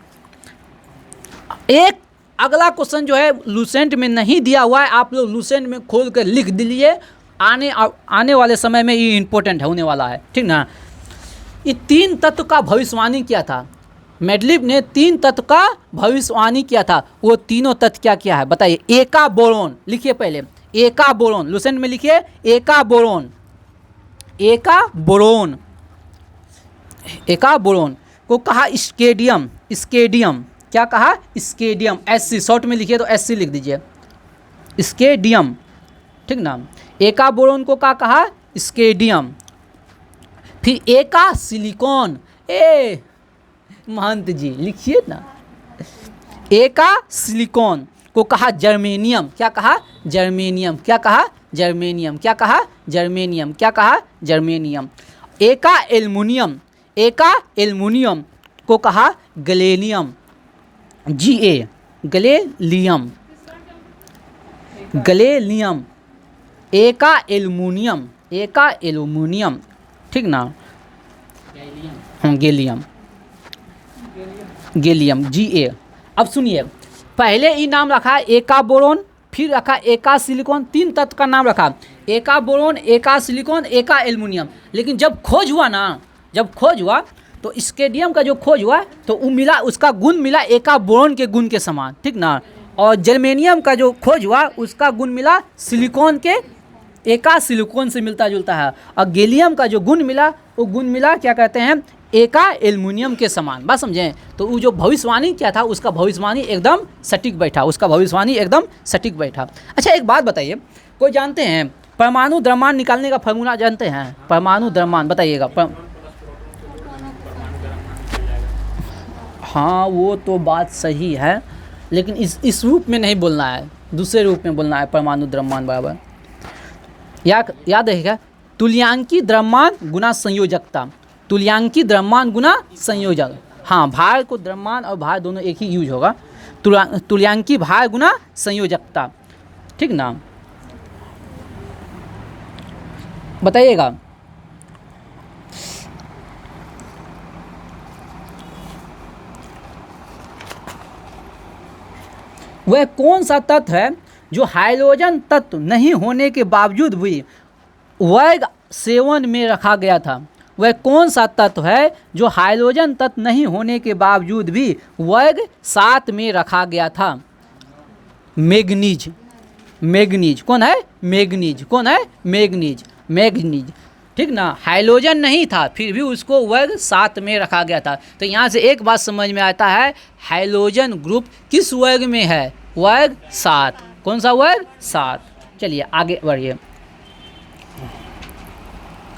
एक अगला क्वेश्चन जो है लूसेंट में नहीं दिया हुआ है, आप लोग लूसेंट में खोल कर लिख दीजिए, आने वाले समय में ये इम्पोर्टेंट होने वाला है, ठीक ना। ये 3 तत्व का भविष्यवाणी किया था, मेंडलीव ने 3 तत्व का भविष्यवाणी किया था। वो तीनों तत्व क्या क्या है बताइए। एका बोरोन, लिखिए पहले एका बोरोन, लूसेंट में लिखिए एका बोरोन, एका बोरोन, एका बोरोन को कहा स्केडियम, स्केडियम क्या कहा, स्केडियम, SC शॉर्ट में लिखिए तो SC लिख दीजिए, स्केडियम, ठीक ना। एका बोरोन को क्या कहा, स्केडियम। फिर एका सिलिकॉन, महंत जी लिखिए ना, एका सिलिकॉन को कहा जर्मेनियम, क्या कहा, जर्मेनियम, क्या कहा, जर्मेनियम, क्या कहा, जर्मेनियम, क्या कहा, जर्मेनियम। एका एल्युमिनियम, एका एल्युमिनियम को कहा गलेनियम, GA, गलेलियम, गलेलियम। एका एल्युमिनियम, एका एल्युमिनियम, ठीक ना, गैलियम, गैलियम, GA। अब सुनिए, पहले ही नाम रखा एका बोरोन, फिर रखा एका सिलिकॉन, 3 तत्व का नाम रखा, एका बोरोन, एका सिलिकॉन, एका एल्युमिनियम। लेकिन जब खोज हुआ ना, जब खोज हुआ तो स्केडियम का जो खोज हुआ तो वो मिला, उसका गुण मिला एका बोरोन के गुण के समान, ठीक ना। और जर्मेनियम का जो खोज हुआ उसका गुण मिला सिलिकॉन के, एका सिलिकॉन से मिलता जुलता है। और गैलियम का जो गुण मिला वो गुण मिला क्या कहते हैं, एका एल्युमिनियम के समान, बात समझें। तो वो जो भविष्यवाणी क्या था उसका भविष्यवाणी एकदम सटीक बैठा, उसका भविष्यवाणी एकदम सटीक बैठा। अच्छा एक बात बताइए, कोई जानते हैं परमाणु द्रव्यमान निकालने का फॉर्मूला जानते हैं, परमाणु द्रव्यमान बताइएगा। हाँ वो तो बात सही है, लेकिन इस रूप में नहीं बोलना है, दूसरे रूप में बोलना है, परमाणु द्रव्यमान बराबर याद रहेगा, तुल्यांकी द्रव्यमान गुना संयोजकता, तुल्यांकी द्रव्यमान गुना संयोजक। हाँ, भार को द्रव्यमान और भार दोनों एक ही यूज होगा, तुल्यांकी भार गुना संयोजकता, ठीक ना। बताइएगा, वह कौन सा तत्व है जो हाइड्रोजन तत्व नहीं होने के बावजूद भी वर्ग 7 में रखा गया था। वह कौन सा तत्व है जो हाइड्रोजन तत्व नहीं होने के बावजूद भी वर्ग 7 में रखा गया था। Manganese, manganese. कौन है? मैग्नीज। कौन है? मैग्नीज। मैग्नीज, ठीक ना। हाइड्रोजन नहीं था फिर भी उसको वर्ग 7 में रखा गया था। तो यहाँ से एक बात समझ में आता है, हाइड्रोजन ग्रुप किस वर्ग में है? वर्ग 7। कौन सा वर्ग? 7। चलिए आगे बढ़िए,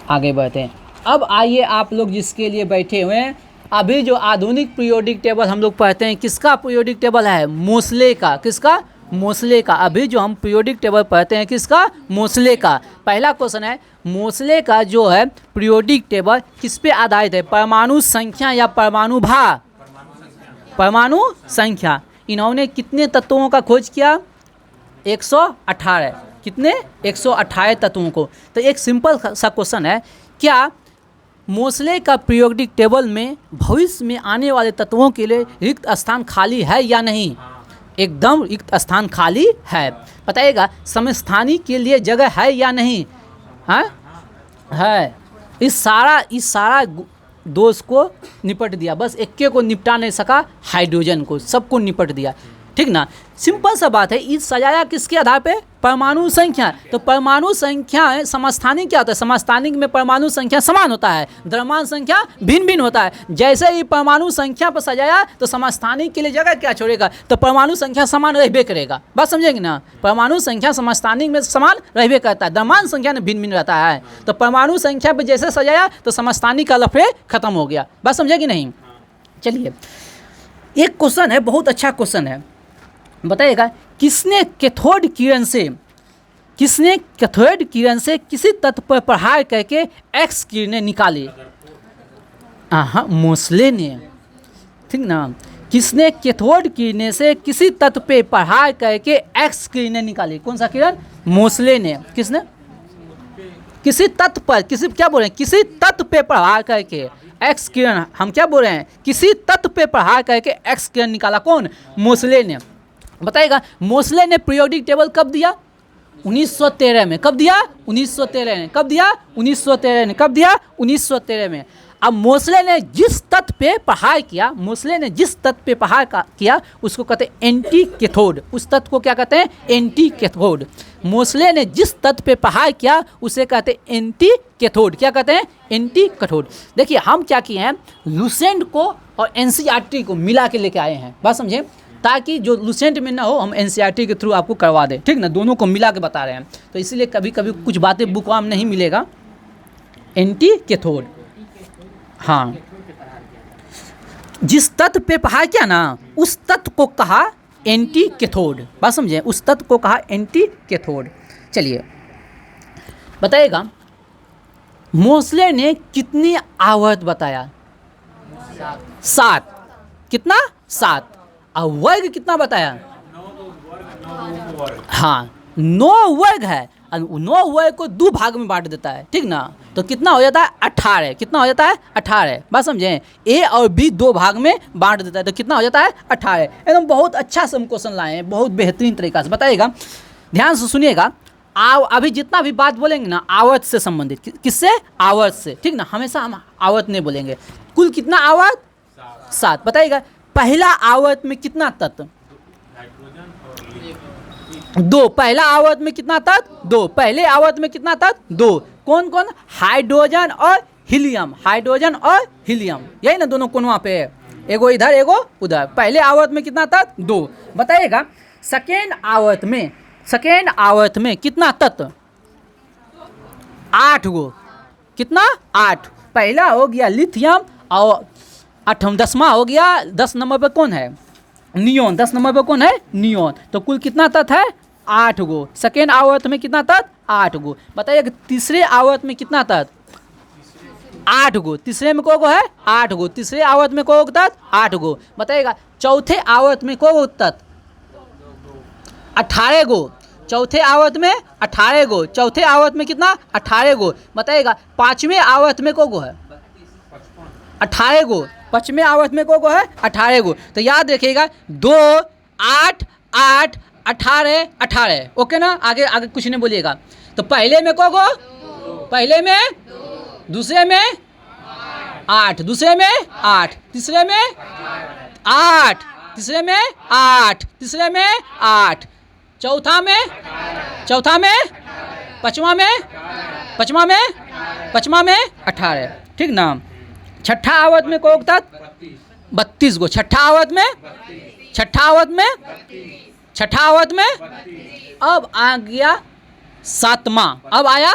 आगे बढ़ते हैं। अब आइए आप लोग जिसके लिए बैठे हुए हैं, अभी जो आधुनिक पीरियोडिक टेबल हम लोग पढ़ते हैं, किसका पीरियोडिक टेबल है? मोसले का। किसका? मोसले का। अभी जो हम पीरियोडिक टेबल पढ़ते हैं किसका? मोसले का। पहला क्वेश्चन है, मोसले का जो है पीरियोडिक टेबल किस पे आधारित है? परमाणु संख्या या परमाणु भार? परमाणु संख्या। इन्होंने कितने तत्वों का खोज किया? 118। कितने? 118 तत्वों को। तो एक सिंपल सा क्वेश्चन है, क्या मोसले का पीरियोडिक टेबल में भविष्य में आने वाले तत्वों के लिए रिक्त स्थान खाली है या नहीं? एकदम रिक्त स्थान खाली है। बताइएगा, समस्थानिक के लिए जगह है या नहीं? है। इस सारा दोष को निपट दिया, बस एक को निपटा नहीं सका, हाइड्रोजन को, सबको निपट दिया, ठीक ना। सिंपल सा बात है। इस सजाया किसके आधार पे? परमाणु संख्या। तो परमाणु संख्या समस्थानिक क्या होता है? समस्थानिक में परमाणु संख्या समान होता है, द्रव्यमान संख्या भिन्न भिन्न होता है। जैसे ही परमाणु संख्या पर सजाया तो समस्थानिक के लिए जगह क्या छोड़ेगा? तो परमाणु संख्या समान रहबे करेगा। बात समझेंगे ना। परमाणु संख्या समस्थानिक में समान रहबे करता है, द्रव्यमान संख्या में भिन्न भिन्न रहता है। तो परमाणु संख्या पर जैसे सजाया तो समस्थानिक का लफड़े खत्म हो गया। बात समझेगी नहीं? चलिए एक क्वेश्चन है, बहुत अच्छा क्वेश्चन है। बताइएगा, किसने कैथोड किरण से किसी तत्व पर प्रहार करके एक्स किरणें निकाली? मोसले ने, ठीक ना। किसने कैथोड किरणें से किसी तत्व पे प्रहार करके एक्स किरणें निकाली? कौन सा किरण? मोसले ने। किसने? किसी तत्व पर, किसी क्या बोल रहे हैं? किसी तत्व पे प्रहार करके एक्स किरण। हम क्या बोल रहे हैं? किसी तत्व पे प्रहार करके एक्स किरण निकाला। कौन? मोसले ने। बताइएगा, मोसले ने पीरियोडिक टेबल कब दिया? 1913 में। कब दिया? 1913 में। कब दिया? 1913 में। कब दिया? 1913 में। अब मोसले ने जिस तत्व पे प्रहार किया, मोसले ने जिस तत्व पे प्रहार किया उसको कहते हैं एंटी कैथोड। उस तत्व को क्या कहते हैं? Anti cathode. मोसले ने जिस तत्व पे प्रहार किया उसे कहते हैं एंटी कैथोड। क्या कहते हैं? Anti cathode. देखिए हम क्या किए हैं, लुसेंट को और एनसीईआरटी को मिला के लेके आए हैं। बात समझे, ताकि जो लुसेंट में ना हो हम एनसीईआरटी के थ्रू आपको करवा दें, ठीक ना। दोनों को मिला के बता रहे हैं, तो इसीलिए कभी कभी कुछ बातें बुक में नहीं मिलेगा। एंटी कैथोड, हाँ। जिस तत्व पे प्रहार किया ना उस तत्व को कहा एंटी कैथोड। बात समझे, उस तत्व को कहा एंटी कैथोड। चलिए बताइएगा, मोसले ने कितनी आवर्त बताया? 7। कितना? 7। और वर्ग कितना बताया? हाँ 9 वर्ग है। 9 वर्ग को 2 भाग में बांट देता है, ठीक ना। तो कितना हो जाता है? 18। कितना हो जाता है? 18। बात समझें, ए और बी 2 भाग में बांट देता है, तो कितना हो जाता है? 18। एकदम बहुत अच्छा से हम क्वेश्चन लाए हैं, बहुत बेहतरीन तरीका से। बताइएगा, ध्यान से सुनिएगा। अभी जितना भी बात बोलेंगे ना आवर्त से संबंधित, किससे? आवर्त से, ठीक ना। हमेशा हम आवर्त नहीं बोलेंगे। कुल कितना आवर्त? 7। बताइएगा, पहला आवर्त में कितना तत्व? 2। पहला आवर्त में कितना तत्व? 2। पहले आवर्त में कितना तत्व? 2। कौन कौन? हाइड्रोजन और हीलियम। हाइड्रोजन और हीलियम, यही ना दोनों कोनवा पे है, एगो इधर एगो उधर। पहले आवर्त में कितना तत्व? 2। बताइएगा, सेकेंड आवर्त में कितना तत्व? 8 गो। कितना? 8। पहला हो गया लिथियम और 10वां हो गया, 10 नंबर पे कौन है? नियोन। 10 नंबर पे कौन है? नियोन। तो कुल कितना तत्व है? 8 गो। सेकेंड आवर्त में कितना तत्व? 8 गो। बताइए तीसरे आवर्त में कितना तत्व? 8 गो। तीसरे में को है? 8 गो। तीसरे आवर्त में को तत्व? 8 गो। बताइएगा, चौथे आवर्त में को तत्व? 18 गो। चौथे आवर्त में 18 गो। चौथे आवर्त में कितना? 18 गो। बताइएगा, 5वें आवर्त में को है? 18 गो। 5वें आवर्त में को है? 18 गो। तो याद रखिएगा, 2, 8, 8, 18, 18। ओके ना। आगे कुछ नहीं बोलिएगा। तो पहले में को गो? पहले में, दूसरे में 8, दूसरे में 8, तीसरे में 8, तीसरे में 8, तीसरे में 8, चौथा में, चौथा में, पाँचवा में, पाँचवा में, पाँचवा में 18, ठीक ना। छठा आवत में कोक तत्व 32 गो, छठा आवत में, छठा आवत में, छठा आवत में। अब आ गया सातवां, अब आया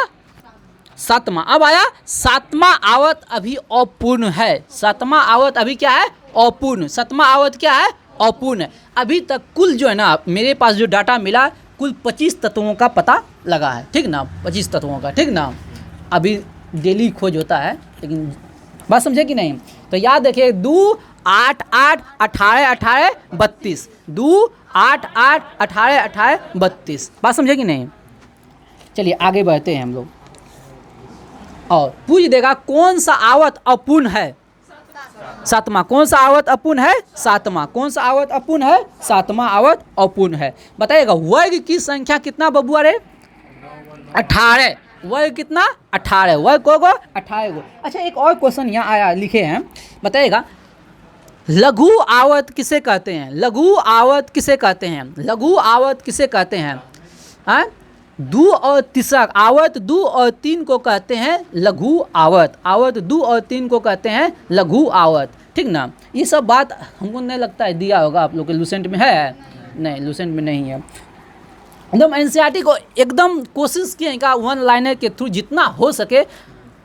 सातवां, अब आया सातवां आवत अभी अपूर्ण है। सातवां आवत अभी क्या है? अपूर्ण। सातवां आवत क्या है? अपूर्ण। अभी तक कुल जो है ना मेरे पास जो डाटा मिला कुल 25 तत्वों का पता लगा है, ठीक ना, 25 तत्वों का, ठीक ना। अभी डेली खोज होता है, लेकिन बात समझे कि नहीं? तो याद रखिए 2 8 8 18 18 32, 2 8 8 18 18 32, बात समझे कि नहीं? चलिए आगे बढ़ते हैं हम लोग। और पूछ देगा कौन सा आवत अपूर्ण है? सातवां। कौन सा आवत अपूर्ण है? सातवां। कौन सा आवत अपूर्ण है? सातवां आवत अपूर्ण है। बताइएगा वर्ग की संख्या कितना बबुआ रे? 18। वर्ग कितना? 18। वर्ग को 18 गो। अच्छा एक और क्वेश्चन यहाँ आया, लिखे हैं, बताइएगा लघु आवत किसे कहते हैं? लघु आवत किसे कहते हैं? लघु आवत किसे कहते हैं? हाँ, 2 और तीसरा आवत 2 और 3 को कहते हैं लघु आवत। आवत 2 और 3 को कहते हैं लघु आवत, ठीक ना। ये सब बात हमको नहीं लगता है दिया होगा आप लोग के लूसेंट में, है नहीं? लूसेंट में नहीं है। एकदम एनसीईआरटी को एकदम कोशिश किए का वन लाइनर के थ्रू जितना हो सके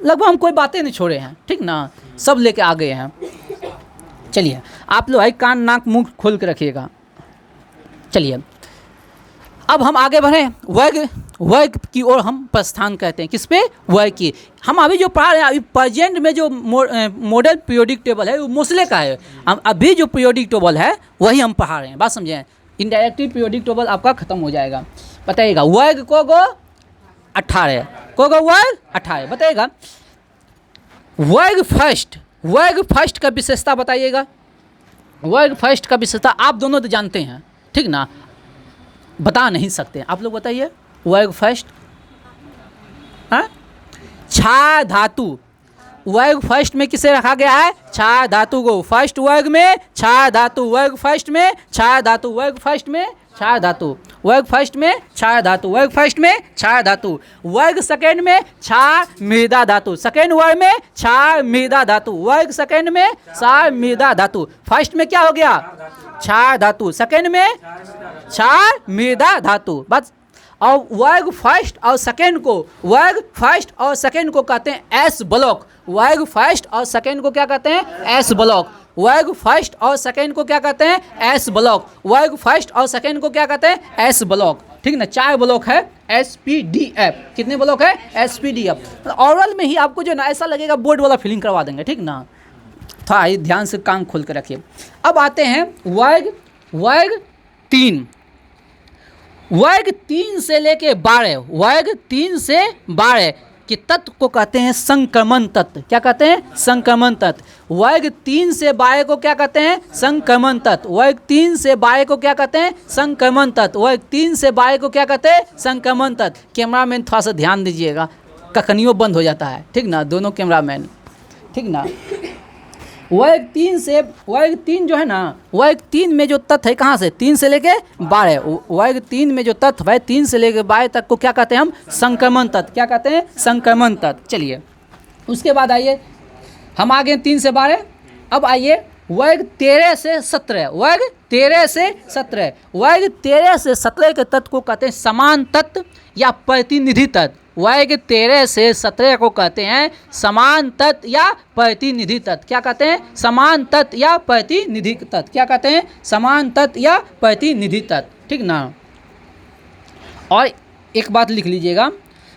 लगभग हम कोई बातें नहीं छोड़े हैं, ठीक ना, सब लेके आ गए हैं। चलिए आप लोग कान नाक मुंह खोल के रखिएगा। चलिए अब हम आगे बढ़ें, वर्ग की ओर हम प्रस्थान करते हैं। किस पे? वर्ग की। हम अभी जो पढ़ा रहे हैं, अभी प्रेजेंट में जो मॉडल पीरियोडिक टेबल है वो मोस्ले का है। हम अभी जो पीरियोडिक टेबल है वही हम पढ़ा रहे हैं, बात समझें। इनडायरेक्टली पीरियोडिक टेबल आपका खत्म हो जाएगा। बताइएगा वर्ग को गो 18, को गो वर्ग 18। बताइएगा वर्ग फर्स्ट का विशेषता बताइएगा। वर्ग फर्स्ट का विशेषता आप दोनों तो जानते हैं, ठीक ना, बता नहीं सकते, आप लोग बताइए। वर्ग फर्स्ट, हाँ, छाया धातु। वर्ग फर्स्ट में किसे रखा गया है? छाया धातु को। फर्स्ट वर्ग में छाया धातु, वर्ग फर्स्ट में छाया धातु, वर्ग फर्स्ट में छाया धातु, वर्ग फर्स्ट में छाया धातु, वर्ग फर्स्ट में छाया धातु। वर्ग सेकेंड में छाया मृदा धातु, सेकेंड वर्ग में छाया मृदा धातु, वर्ग सेकेंड में छाया मृदा धातु। फर्स्ट में क्या हो गया? छाया धातु, सेकेंड में छाया मृदा धातु, बस। और वर्ग फर्स्ट और सेकेंड को, वर्ग फर्स्ट और सेकेंड को कहते हैं एस ब्लॉक। वर्ग फर्स्ट और सेकेंड को क्या कहते हैं? S block. वर्ग फर्स्ट और सेकेंड को क्या कहते हैं? S block. वर्ग फर्स्ट और सेकेंड को क्या कहते हैं? एस ब्लॉक, ठीक ना। 4 ब्लॉक है, SPDF। कितने ब्लॉक है? SPDF। ऑरल में ही आपको जो ना ऐसा लगेगा बोर्ड वाला फीलिंग करवा देंगे, ठीक ना। थोड़ा ध्यान से कान खोल कर रखिए। अब आते हैं वर्ग 3। वर्ग 3 से लेके 12, वर्ग 3 से 12 के तत्व को कहते हैं संक्रमण तत्व। क्या कहते हैं? संक्रमण तत्व। वर्ग 3 से 12 को क्या कहते हैं? संक्रमण तत्व। वर्ग 3 से 12 को क्या कहते हैं? संक्रमण तत्व। वर्ग 3 से 12 को क्या कहते हैं? संक्रमण तत्व। कैमरामैन थोड़ा सा ध्यान दीजिएगा, कखनियों बंद हो जाता है, ठीक ना, दोनों कैमरामैन, ठीक ना। वर्ग 3 जो है ना, वर्ग 3 में जो तत्व है कहाँ से? 3 से लेके 12। वर्ग 3 में जो तत्व है 3 से लेके 12 तक को क्या कहते हैं हम? संक्रमण तत्व। क्या कहते हैं? संक्रमण तत्व। चलिए उसके बाद आइए हम आ गए 3 से 12। अब आइए वर्ग 13 से 17। वर्ग 13 से 17, वर्ग 13 से 17 के तत्व को कहते हैं समान तत्व या प्रतिनिधि तत्व। वर्ग 13 से 17 को कहते हैं समान तत्व या प्रतिनिधि तत्व। क्या कहते हैं? समान तत्व या प्रतिनिधि तत्व। क्या कहते हैं? समान तत्व या प्रतिनिधि तत्व, ठीक ना। और एक बात लिख लीजिएगा,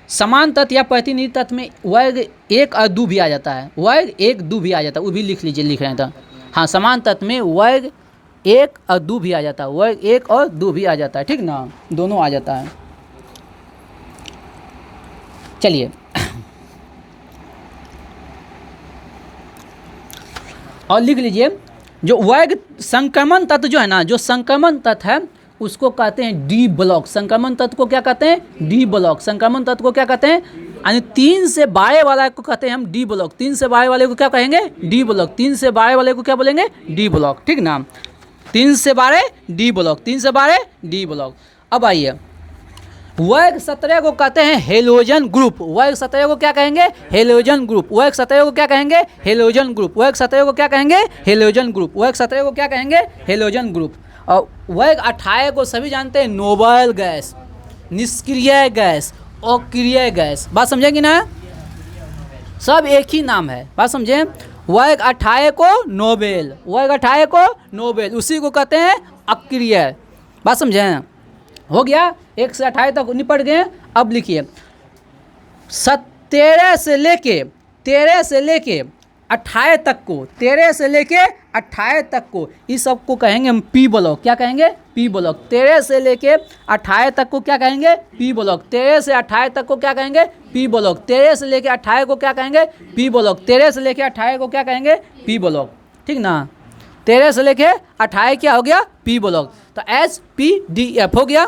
समान तत्व या प्रतिनिधि तत्व में वर्ग 1 और 2 भी आ जाता है। वर्ग 1 2 भी आ जाता है, वो भी लिख लीजिए, लिख रहे हैं तो। हाँ, समान तत्व में वर्ग 1 और 2 भी आ जाता है। वर्ग 1 और 2 भी आ जाता है, ठीक ना, दोनों आ जाता है। चलिए और लिख लीजिए, जो वर्ग संक्रमण तत्व जो है ना, जो संक्रमण तत्व है उसको कहते हैं डी ब्लॉक। संक्रमण तत्व को क्या कहते हैं? D block. संक्रमण तत्व को क्या कहते हैं? यानी 3 से 12 वाला को कहते हैं हम डी ब्लॉक। 3 से 12 वाले को क्या कहेंगे? D block. 3 से 12 वाले को क्या बोलेंगे? डी ब्लॉक, ठीक ना। 3 से 12 डी ब्लॉक, 3 से 12 डी ब्लॉक। अब आइए, वर्ग सतह को कहते हैं हेलोजन ग्रुप। वर्ग सतह को क्या कहेंगे? Halogen group. वर्ग सतह को क्या कहेंगे? Halogen group. वर्ग सतह को क्या कहेंगे? Halogen group. वर्ग सतह को क्या कहेंगे? Halogen group. और वर्ग 28 को सभी जानते हैं नोबल गैस, निष्क्रिय गैस और क्रिय गैस। बात समझे कि ना? सब एक ही नाम है, बात समझे? वर्ग 28 को नोबेल, वर्ग 28 को नोबेल, उसी को कहते हैं अक्रिय। बात समझे? हो गया, 1 से 28 तक निपट गए। अब लिखिए 13 से लेके 28 तक को, 13 से लेके 28 तक को, इस सब को कहेंगे हम पी ब्लॉक। क्या कहेंगे? P block. 13 से लेके 28 तक को क्या कहेंगे? P block. 13 से 28 तक को क्या कहेंगे? P block. 13 से लेके 28 को क्या कहेंगे? P block. 13 से लेके 28 को क्या कहेंगे? P block. ठीक ना? 13 से लेके 28 क्या हो गया? P block. तो SPDF हो गया।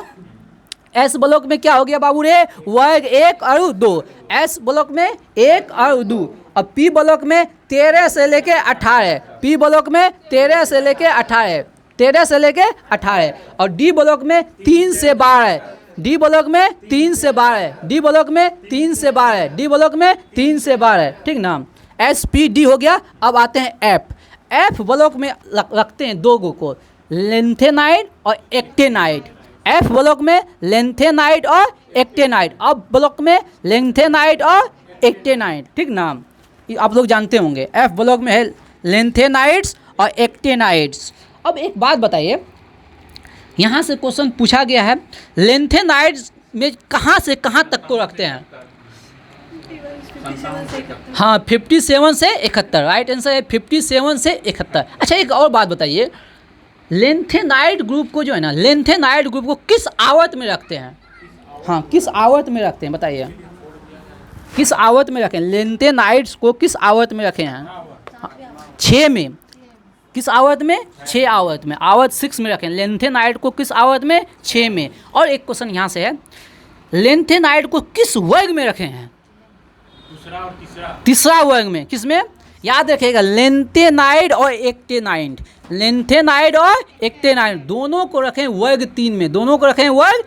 एस ब्लॉक में क्या हो गया बाबू रे? वर्ग 1 और 2। एस ब्लॉक में 1 और 2। अब पी ब्लॉक में 13 से लेके 28। पी ब्लॉक में 13 से लेके 28, 13 से लेके 28। और डी ब्लॉक में 3 से 12। डी ब्लॉक में 3 से 12। डी ब्लॉक में 3 से 12। डी ब्लॉक में 3 से 12। ठीक ना? SPD हो गया। अब आते हैं एफ। एफ ब्लॉक में रखते हैं 2 को, लेंथेनाइड और एक्टेनाइड। एफ ब्लॉक में लेंथेनाइड और एक्टेनाइड। अब ब्लॉक में लेंथेनाइड और एक्टेनाइड। ठीक ना? ये आप लोग जानते होंगे। एफ ब्लॉक में है लेंथेनाइड्स और एक्टेनाइड्स। अब एक बात बताइए, यहाँ से क्वेश्चन पूछा गया है, लेंथेनाइड्स में कहाँ से कहाँ तक को रखते हैं? हाँ, 57 से 71। राइट आंसर है 57 से 71। अच्छा, एक और बात बताइए, लेंथेनाइड ग्रुप को जो है ना, लेंथेनाइड ग्रुप को किस आवर्त में रखते हैं? हाँ, किस आवर्त में रखते हैं बताइए? किस आवर्त में रखें? लेंथेनाइड्स को किस आवर्त में रखे हैं? 6 में। किस आवर्त में? 6 आवर्त में। आवर्त 6 में रखें लेंथेनाइड को। किस आवर्त में? 6 में। और एक क्वेश्चन यहाँ से है, लेंथेनाइड को किस वर्ग में रखे हैं? दूसरा और तीसरा। तीसरा वर्ग में। किस में? याद रखिएगा, लेंथेनाइड और एक्टेनाइड। लेंथेनाइड और एक्टेनाइड दोनों को रखें वर्ग 3 में। दोनों को रखें वर्ग,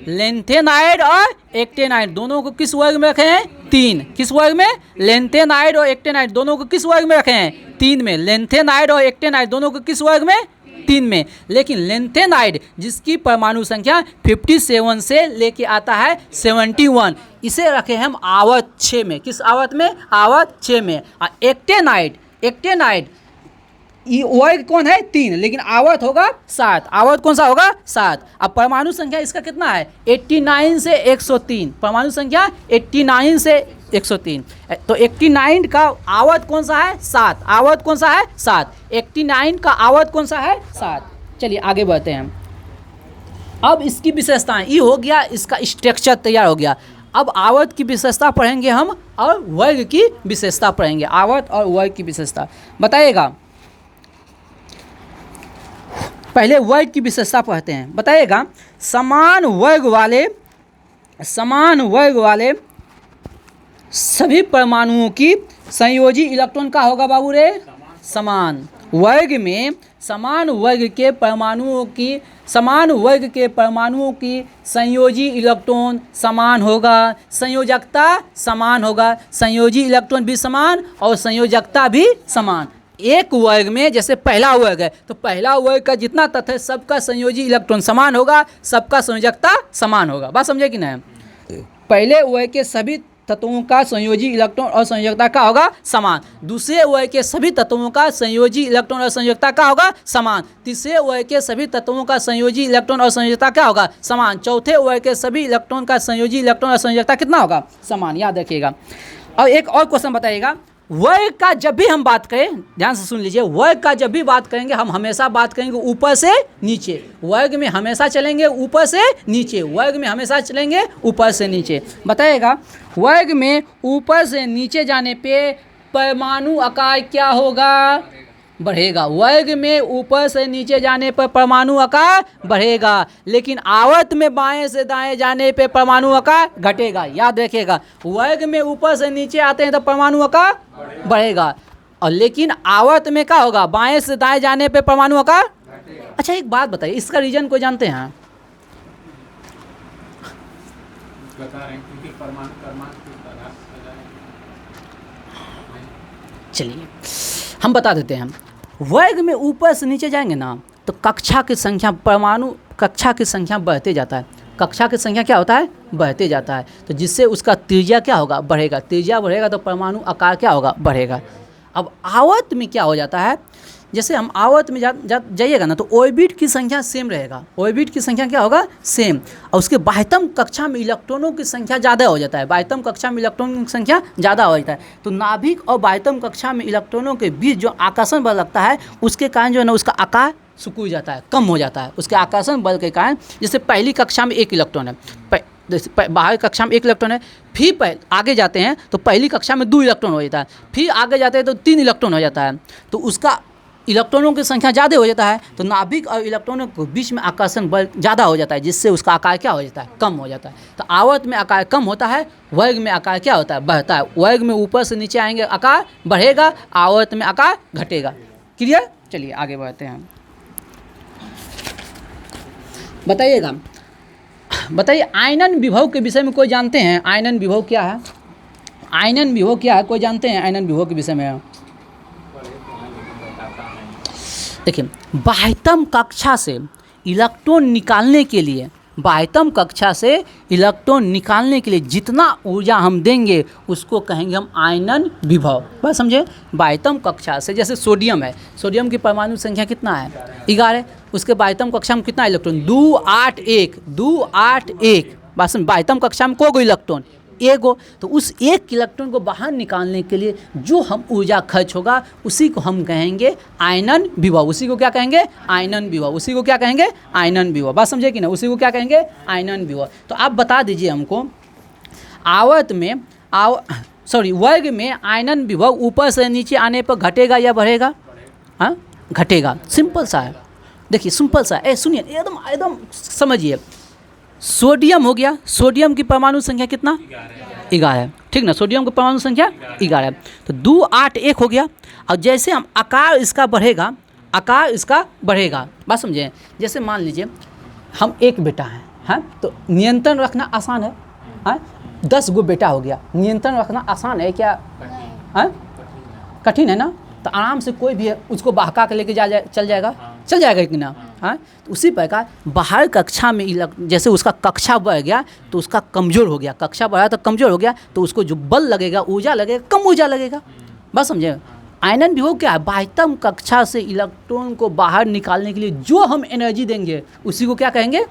लेंथेनाइड और एक्टेनाइड दोनों को किस वर्ग में रखे हैं? 3। किस वर्ग में? लेंथेनाइड और एक्टेनाइड दोनों को किस वर्ग में रखे हैं? 3 में। लेंथेनाइड और एक्टेनाइड दोनों को किस वर्ग में? 3 में। लेकिन लेंथेनाइड जिसकी परमाणु संख्या 57 से लेके आता है 71, इसे रखे हम आवर्त 6 में। किस आवर्त में? आवर्त 6 में। एक्टेनाइड, एक्टेनाइड ये वर्ग कौन है? 3, लेकिन आवर्त होगा 7। आवर्त कौन सा होगा? 7। अब परमाणु संख्या इसका कितना है? 89 से 103। परमाणु संख्या 89 से 103। तो 89 का आवर्त कौन सा है? 7। आवर्त कौन सा है? 7। 89 का आवर्त कौन सा है? 7। चलिए आगे बढ़ते हैं। अब इसकी विशेषताएं, ये हो गया, इसका स्ट्रक्चर तैयार हो गया। अब आवर्त की विशेषता पढ़ेंगे हम और वर्ग की विशेषता पढ़ेंगे। आवर्त और वर्ग की विशेषता बताइएगा। पहले वर्ग की विशेषता पढ़ते हैं। बताइएगा, समान वर्ग वाले सभी परमाणुओं की संयोजी इलेक्ट्रॉन का होगा बाबू रे? समान वर्ग में समान वर्ग के परमाणुओं की संयोजी इलेक्ट्रॉन समान होगा, संयोजकता समान होगा। संयोजी इलेक्ट्रॉन भी समान और संयोजकता भी समान। एक वर्ग में जैसे पहला वर्ग है, तो पहला वर्ग का जितना तत्व है सबका संयोजी इलेक्ट्रॉन समान होगा, सबका संयोजकता समान होगा। बात समझे कि नहीं? पहले वर्ग के सभी तत्वों का संयोजी इलेक्ट्रॉन और संयोजकता का होगा समान। दूसरे वर्ग के सभी तत्वों का संयोजी इलेक्ट्रॉन और संयोजकता का होगा समान। तीसरे वर्ग के सभी तत्वों का संयोजी इलेक्ट्रॉन और संयोजकता क्या होगा? समान। चौथे वर्ग के सभी इलेक्ट्रॉन का संयोजी इलेक्ट्रॉन और संयोजकता कितना होगा? समान। याद रखिएगा। और एक और क्वेश्चन बताइएगा, वर्ग का जब भी हम बात करें, ध्यान से सुन लीजिए, वर्ग का जब भी बात करेंगे हम हमेशा बात करेंगे ऊपर से नीचे। वर्ग में हमेशा चलेंगे ऊपर से नीचे। वर्ग में हमेशा चलेंगे ऊपर से नीचे। बताइएगा, वर्ग में ऊपर से नीचे जाने पे परमाणु आकार क्या होगा? बढ़ेगा। वर्ग में ऊपर से नीचे जाने पर परमाणु आकार बढ़ेगा, लेकिन आवर्त में बाएं से दाएं जाने पे परमाणु आकार घटेगा। याद रखिएगा, वर्ग में ऊपर से नीचे आते हैं तो परमाणु आकार बढ़ेगा, और लेकिन आवर्त में क्या होगा? बाएं से दाएं जाने पे परमाणु आकार। अच्छा, एक बात बताइए, इसका रीजन कोई जानते हैं? बता रहे हैं क्योंकि परमाणु परमाणु के पदार्थ चलिए हम बता देते हैं। वर्ग में ऊपर से नीचे जाएंगे ना तो कक्षा की संख्या परमाणु कक्षा की संख्या बढ़ते जाता है। कक्षा की संख्या क्या होता है? बढ़ते जाता है। तो जिससे उसका त्रिज्या क्या होगा? बढ़ेगा। त्रिज्या बढ़ेगा तो परमाणु आकार क्या होगा? बढ़ेगा। अब आवर्त में क्या हो जाता है? जैसे हम आवर्त में जाइएगा ना तो ऑर्बिट की संख्या सेम रहेगा। ऑर्बिट की संख्या क्या होगा? सेम। और उसके बाह्यतम कक्षा में इलेक्ट्रॉनों की संख्या ज़्यादा हो जाता है। बाह्यतम कक्षा में इलेक्ट्रॉनों की संख्या ज़्यादा हो जाता है। तो नाभिक और बाह्यतम कक्षा में इलेक्ट्रॉनों के बीच जो आकर्षण बल लगता है उसके कारण जो है ना उसका आकार सिकुड़ जाता है, कम हो जाता है। उसके आकर्षण बल के कारण जैसे पहली कक्षा में 1 इलेक्ट्रॉन है, बाहर कक्षा में 1 इलेक्ट्रॉन है, फिर आगे जाते हैं तो पहली कक्षा में 2 इलेक्ट्रॉन हो जाता है, फिर आगे जाते हैं तो 3 इलेक्ट्रॉन हो जाता है। तो उसका इलेक्ट्रॉनों की संख्या ज़्यादा हो जाता है। तो नाभिक और इलेक्ट्रॉनों के बीच में आकर्षण बल ज़्यादा हो जाता है जिससे उसका आकार क्या हो जाता है? कम हो जाता है। तो आवर्त में आकार कम होता है, वर्ग में आकार क्या होता है? बढ़ता है। वर्ग में ऊपर से नीचे आएंगे आकार बढ़ेगा, आवर्त में आकार घटेगा। क्लियर? चलिए आगे बढ़ते हैं। बताइए आयनन विभव के विषय में कोई जानते हैं? आयनन विभव क्या है? आयनन विभव क्या है? कोई जानते हैं आयनन विभव के विषय में? देखिए बाह्यतम कक्षा से इलेक्ट्रॉन निकालने के लिए जितना ऊर्जा हम देंगे उसको कहेंगे हम आयनन विभव। बात समझे? बाह्यतम कक्षा से जैसे सोडियम है, सोडियम की परमाणु संख्या कितना है? 11। उसके बाह्यतम कक्षा में कितना इलेक्ट्रॉन? 281। बात समझ? बाह्यतम कक्षा में को इलेक्ट्रॉन? 1। तो उस 1 इलेक्ट्रॉन को बाहर निकालने के लिए जो हम ऊर्जा खर्च होगा उसी को हम कहेंगे आयनन विभव। उसी को क्या कहेंगे? आयनन विभव। उसी को क्या कहेंगे? आयनन विभव। बात समझे कि ना? उसी को क्या कहेंगे? आयनन विभव। तो आप बता दीजिए हमको वर्ग में आयनन विभव ऊपर से नीचे आने पर घटेगा या बढ़ेगा? हाँ, घटेगा। सिंपल सा है। देखिए सिंपल सा है, सुनिए एकदम समझिए। सोडियम हो गया, सोडियम की परमाणु संख्या कितना? 11। ठीक ना? सोडियम की परमाणु संख्या 11। तो 281 हो गया। और जैसे हम आकार इसका बढ़ेगा, बात समझे? जैसे मान लीजिए हम एक बेटा हैं, हाँ, तो नियंत्रण रखना आसान है। हाँ, 10 गो बेटा हो गया, नियंत्रण रखना आसान है क्या? हाँ, कठिन है ना? तो आराम से कोई भी उसको बहका के लेके चल जाएगा कि ना? हाँ, तो उसी प्रकार बाहर कक्षा में जैसे उसका कक्षा बढ़ गया तो उसका कमज़ोर हो गया, कक्षा बढ़ा तो कमज़ोर हो गया, तो उसको जो बल लगेगा, ऊर्जा लगेगा, कम ऊर्जा लगेगा। बस समझे? आयनन विभव क्या है? बाह्यतम कक्षा से इलेक्ट्रॉन को बाहर निकालने के लिए जो हम एनर्जी देंगे उसी को क्या कहेंगे?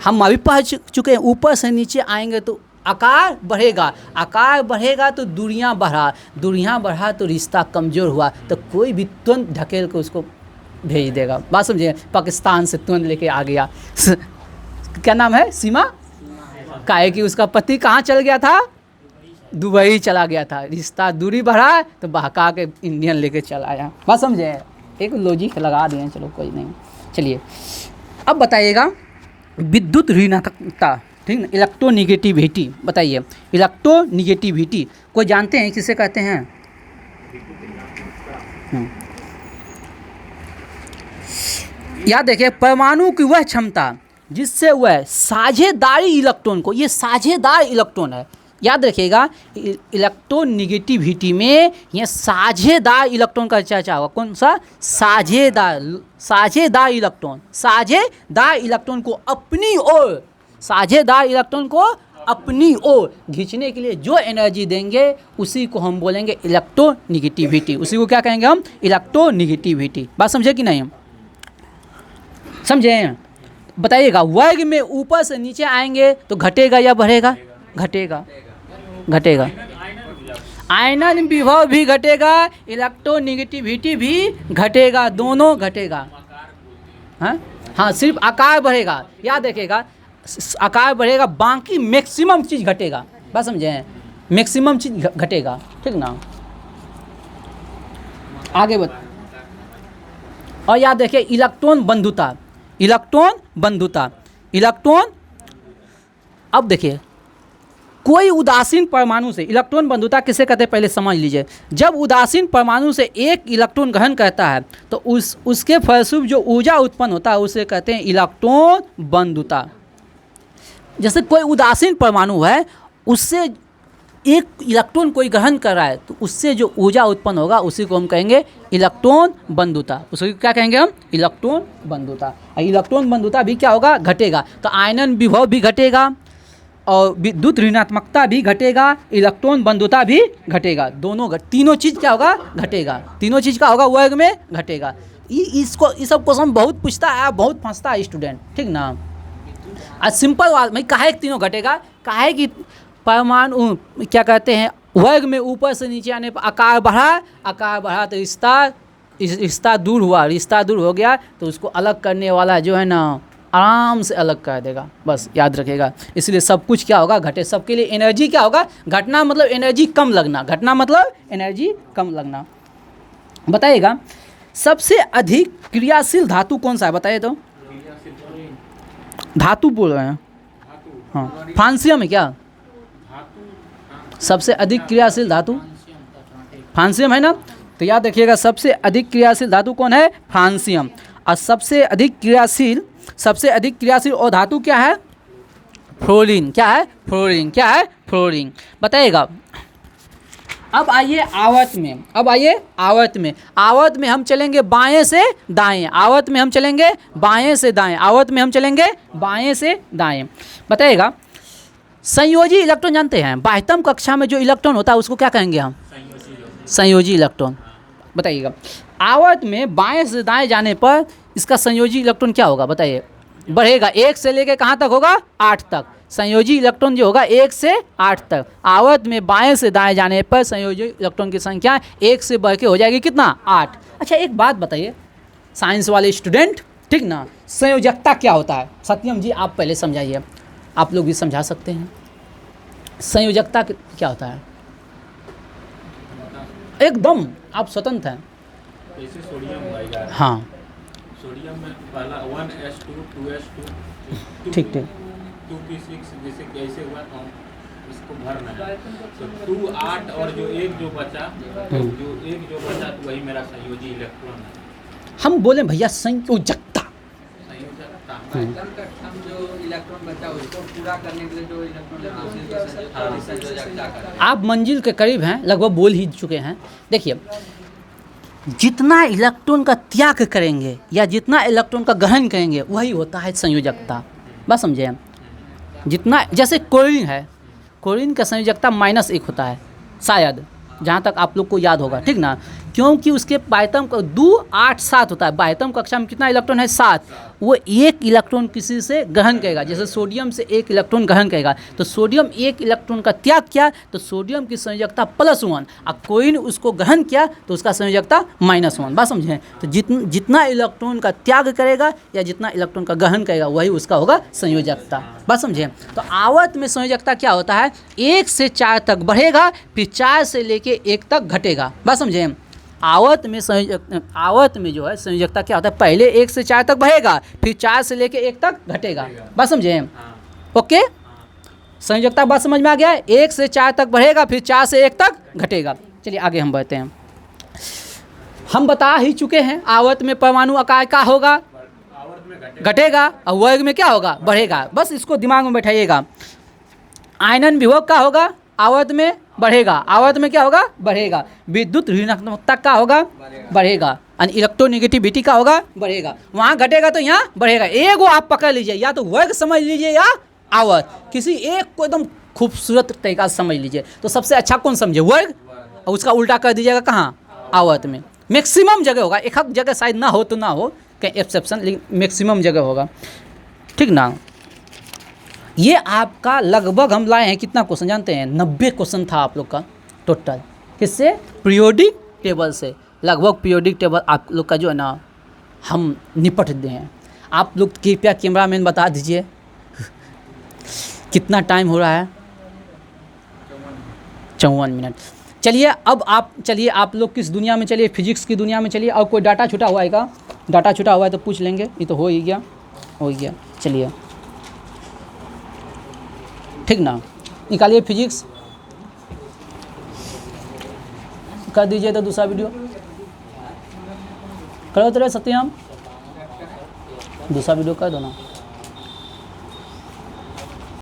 हम अभी पढ़ चुके हैं। ऊपर से नीचे आएंगे तो आकार बढ़ेगा तो दूरियां बढ़ा तो रिश्ता कमज़ोर हुआ तो कोई भी तुरंत ढकेल के उसको भेज देगा। बात समझे? पाकिस्तान से तुरंत लेके आ गया। क्या नाम है? सीमा। काहे कि उसका पति कहाँ चल गया था? दुबई चला गया था। रिश्ता दूरी बढ़ा तो बहका के इंडियन लेके चला आया। बात समझे? एक लॉजिक लगा दिए, चलो कोई नहीं। चलिए अब बताइएगा विद्युत ऋणात्मकता, ठीक ना? इलेक्ट्रोनिगेटिविटी बताइए। इलेक्ट्रोनिगेटिविटी कोई जानते हैं किसे कहते हैं? याद देखिए परमाणु की वह क्षमता जिससे वह साझेदारी इलेक्ट्रॉन को, ये साझेदार इलेक्ट्रॉन है, याद रखिएगा। इलेक्ट्रोनिगेटिविटी में ये साझेदार इलेक्ट्रॉन का चर्चा होगा। कौन सा? साझेदार इलेक्ट्रॉन को अपनी ओर खींचने के लिए जो एनर्जी देंगे उसी को हम बोलेंगे इलेक्ट्रोनिगेटिविटी। उसी को क्या कहेंगे हम? इलेक्ट्रोनिगेटिविटी। बात समझे कि नहीं? समझे? बताइएगा वर्ग में ऊपर से नीचे आएंगे तो घटेगा या बढ़ेगा? घटेगा। आयनन विभव भी घटेगा, इलेक्ट्रोनिगेटिविटी भी घटेगा, दोनों घटेगा। हाँ, सिर्फ आकार बढ़ेगा। याद रखिएगा आकार बढ़ेगा, बाकी मैक्सिमम चीज़ घटेगा। बात समझे? मैक्सिमम चीज़ घटेगा। ठीक ना? आगे और याद देखिए इलेक्ट्रॉन बंधुता। अब देखिए कोई उदासीन परमाणु से इलेक्ट्रॉन बंधुता किसे कहते हैं पहले समझ लीजिए। जब उदासीन परमाणु से एक इलेक्ट्रॉन ग्रहण करता है तो उसके फलस्वरूप जो ऊर्जा उत्पन्न होता है उसे कहते हैं इलेक्ट्रॉन बंधुता। जैसे कोई उदासीन परमाणु है, उससे एक इलेक्ट्रॉन कोई ग्रहण कर रहा है तो उससे जो ऊर्जा उत्पन्न होगा उसी को हम कहेंगे इलेक्ट्रॉन बंधुता। उसको क्या कहेंगे हम? इलेक्ट्रॉन बंधुता। और इलेक्ट्रॉन बंधुता भी क्या होगा? घटेगा। तो आयनन विभव भी घटेगा और विद्युत ऋणात्मकता भी घटेगा, इलेक्ट्रॉन बंधुता भी घटेगा। तीनों चीज़ क्या होगा? घटेगा। तीनों चीज़ का होगा? वर्ग में घटेगा। इसको इस सब क्वेश्चन बहुत पूछता है, बहुत फंसता है स्टूडेंट, ठीक ना। आज सिंपल बात भाई, काहे तीनों घटेगा? काहे कि परमाणु क्या कहते हैं, वर्ग में ऊपर से नीचे आने पर आकार बढ़ा तो रिश्ता दूर हुआ, रिश्ता दूर हो गया तो उसको अलग करने वाला जो है ना आराम से अलग कर देगा। बस याद रखेगा। इसलिए सब कुछ क्या होगा? घटे। सबके लिए एनर्जी क्या होगा? घटना मतलब एनर्जी कम लगना, घटना मतलब एनर्जी कम लगना। बताइएगा सबसे अधिक क्रियाशील धातु कौन सा है? बताइए तो। धातु बोल रहे हैं, हाँ। फ्रांसियम है क्या? सबसे अधिक क्रियाशील धातु फ्रांसियम है ना। तो याद रखिएगा सबसे अधिक क्रियाशील धातु कौन है? फ्रांसियम। और सबसे अधिक क्रियाशील और धातु क्या है? फ्लोरीन। क्या है? फ्लोरीन। क्या है? फ्लोरीन। बताइएगा। अब आइए आवर्त में। आवर्त में हम चलेंगे बाएं से दाएं। बाएं से दाएं। बताइएगा संयोजी इलेक्ट्रॉन जानते हैं? बाह्यतम कक्षा में जो इलेक्ट्रॉन होता है उसको क्या कहेंगे हम? संयोजी इलेक्ट्रॉन। बताइएगा आवर्त में बाएं से दाएं जाने पर इसका संयोजी इलेक्ट्रॉन क्या होगा? बताइए। बढ़ेगा। 1 से लेकर कहाँ तक होगा? 8 तक। संयोजी इलेक्ट्रॉन जो होगा 1 से 8 तक। आवर्त में बाएं से दाएं जाने पर संयोजी इलेक्ट्रॉन की संख्या 1 से बढ़ के हो जाएगी कितना? 8। अच्छा एक बात बताइए साइंस वाले स्टूडेंट, ठीक ना, संयोजकता क्या होता है? सत्यम जी आप पहले समझाइए, आप लोग भी समझा सकते हैं। संयोजकता क्या होता है? एकदम आप स्वतंत्र हैं। जैसे सोडियम होगा, हाँ सोडियम में पहला 1s2 2s2 ठीक 2p6 जैसे कैसे हुआ तो इसको भरना है। तो 2 8 और जो एक जो बचा तो वही मेरा संयोजी इलेक्ट्रॉन है। हम बोले भैया संयोजकता। जो इलेक्ट्रॉन बचा उसको पूरा करने के लिए जो इलेक्ट्रॉन संयोजकता। आप मंजिल के करीब हैं, लगभग बोल ही चुके हैं। देखिए जितना इलेक्ट्रॉन का त्याग करेंगे या जितना इलेक्ट्रॉन का ग्रहण करेंगे वही होता है संयोजकता। बस समझे? जितना जैसे क्लोरीन है, क्लोरीन का संयोजकता -1 होता है शायद, जहाँ तक आप लोग को याद होगा, ठीक ना, क्योंकि उसके बाह्यतम 2 8 7 होता है। बाह्यतम कक्षा में कितना इलेक्ट्रॉन है? 7। वो एक इलेक्ट्रॉन किसी से ग्रहण करेगा, जैसे सोडियम से एक इलेक्ट्रॉन ग्रहण करेगा तो सोडियम एक इलेक्ट्रॉन का त्याग किया तो सोडियम की संयोजकता +1 और क्लोरीन उसको ग्रहण किया तो उसका संयोजकता -1। बात समझें? तो जितना इलेक्ट्रॉन का त्याग करेगा या जितना इलेक्ट्रॉन का ग्रहण करेगा वही उसका होगा संयोजकता। बात समझें? तो आवर्त में संयोजकता क्या होता है? 1 से 4 तक बढ़ेगा, फिर 4 से लेके 1 तक घटेगा। बात समझें? आवर्त में जो है संयोजकता क्या होता है? पहले 1 से 4 तक बढ़ेगा, फिर 4 से लेके 1 तक घटेगा। बात समझें? ओके, संयोजकता बात समझ में आ गया है? 1 से 4 तक बढ़ेगा, फिर 4 से 1 तक घटेगा। चलिए आगे हम बढ़ते हैं। हम बता ही चुके हैं आवर्त में परमाणु आकार क्या होगा? घटेगा। और वर्ग में क्या होगा? बढ़ेगा। बस इसको दिमाग में बैठाइएगा। आयनन विभव क्या होगा? आवर्त में बढ़ेगा। आवर्त में क्या होगा? बढ़ेगा। विद्युत ऋणात्मकता का होगा? बढ़ेगा। और इलेक्ट्रोनेगेटिविटी का होगा? बढ़ेगा। वहाँ घटेगा तो यहाँ बढ़ेगा। एक वो आप पकड़ लीजिए, या तो वर्ग समझ लीजिए या आवर्त, किसी एक को एकदम खूबसूरत तरीका से समझ लीजिए। तो सबसे अच्छा कौन समझे? वर्ग। और उसका उल्टा कर दीजिएगा कहाँ? आवर्त में। मैक्सिमम जगह होगा, एक हक जगह शायद ना हो तो ना हो, कहीं एक्सेप्शन, लेकिन मैक्सिमम जगह होगा, ठीक ना। ये आपका लगभग हम लाए हैं कितना क्वेश्चन जानते हैं? 90 क्वेश्चन था आप लोग का टोटल। किससे? पीरियोडिक टेबल से। लगभग पीरियोडिक टेबल आप लोग का जो है ना हम निपट दे हैं। आप लोग कृपया कैमरामैन बता दीजिए कितना टाइम हो रहा है? 54 मिनट। चलिए अब आप लोग किस दुनिया में? चलिए फिजिक्स की दुनिया में चलिए। और कोई डाटा छूटा हुआ है क्या? डाटा छूटा हुआ है तो पूछ लेंगे। ये तो हो ही गया। चलिए ठीक ना, निकालिए फिजिक्स कर दीजिए। तो दूसरा वीडियो करो तो सत्यम, दूसरा वीडियो कर दो ना।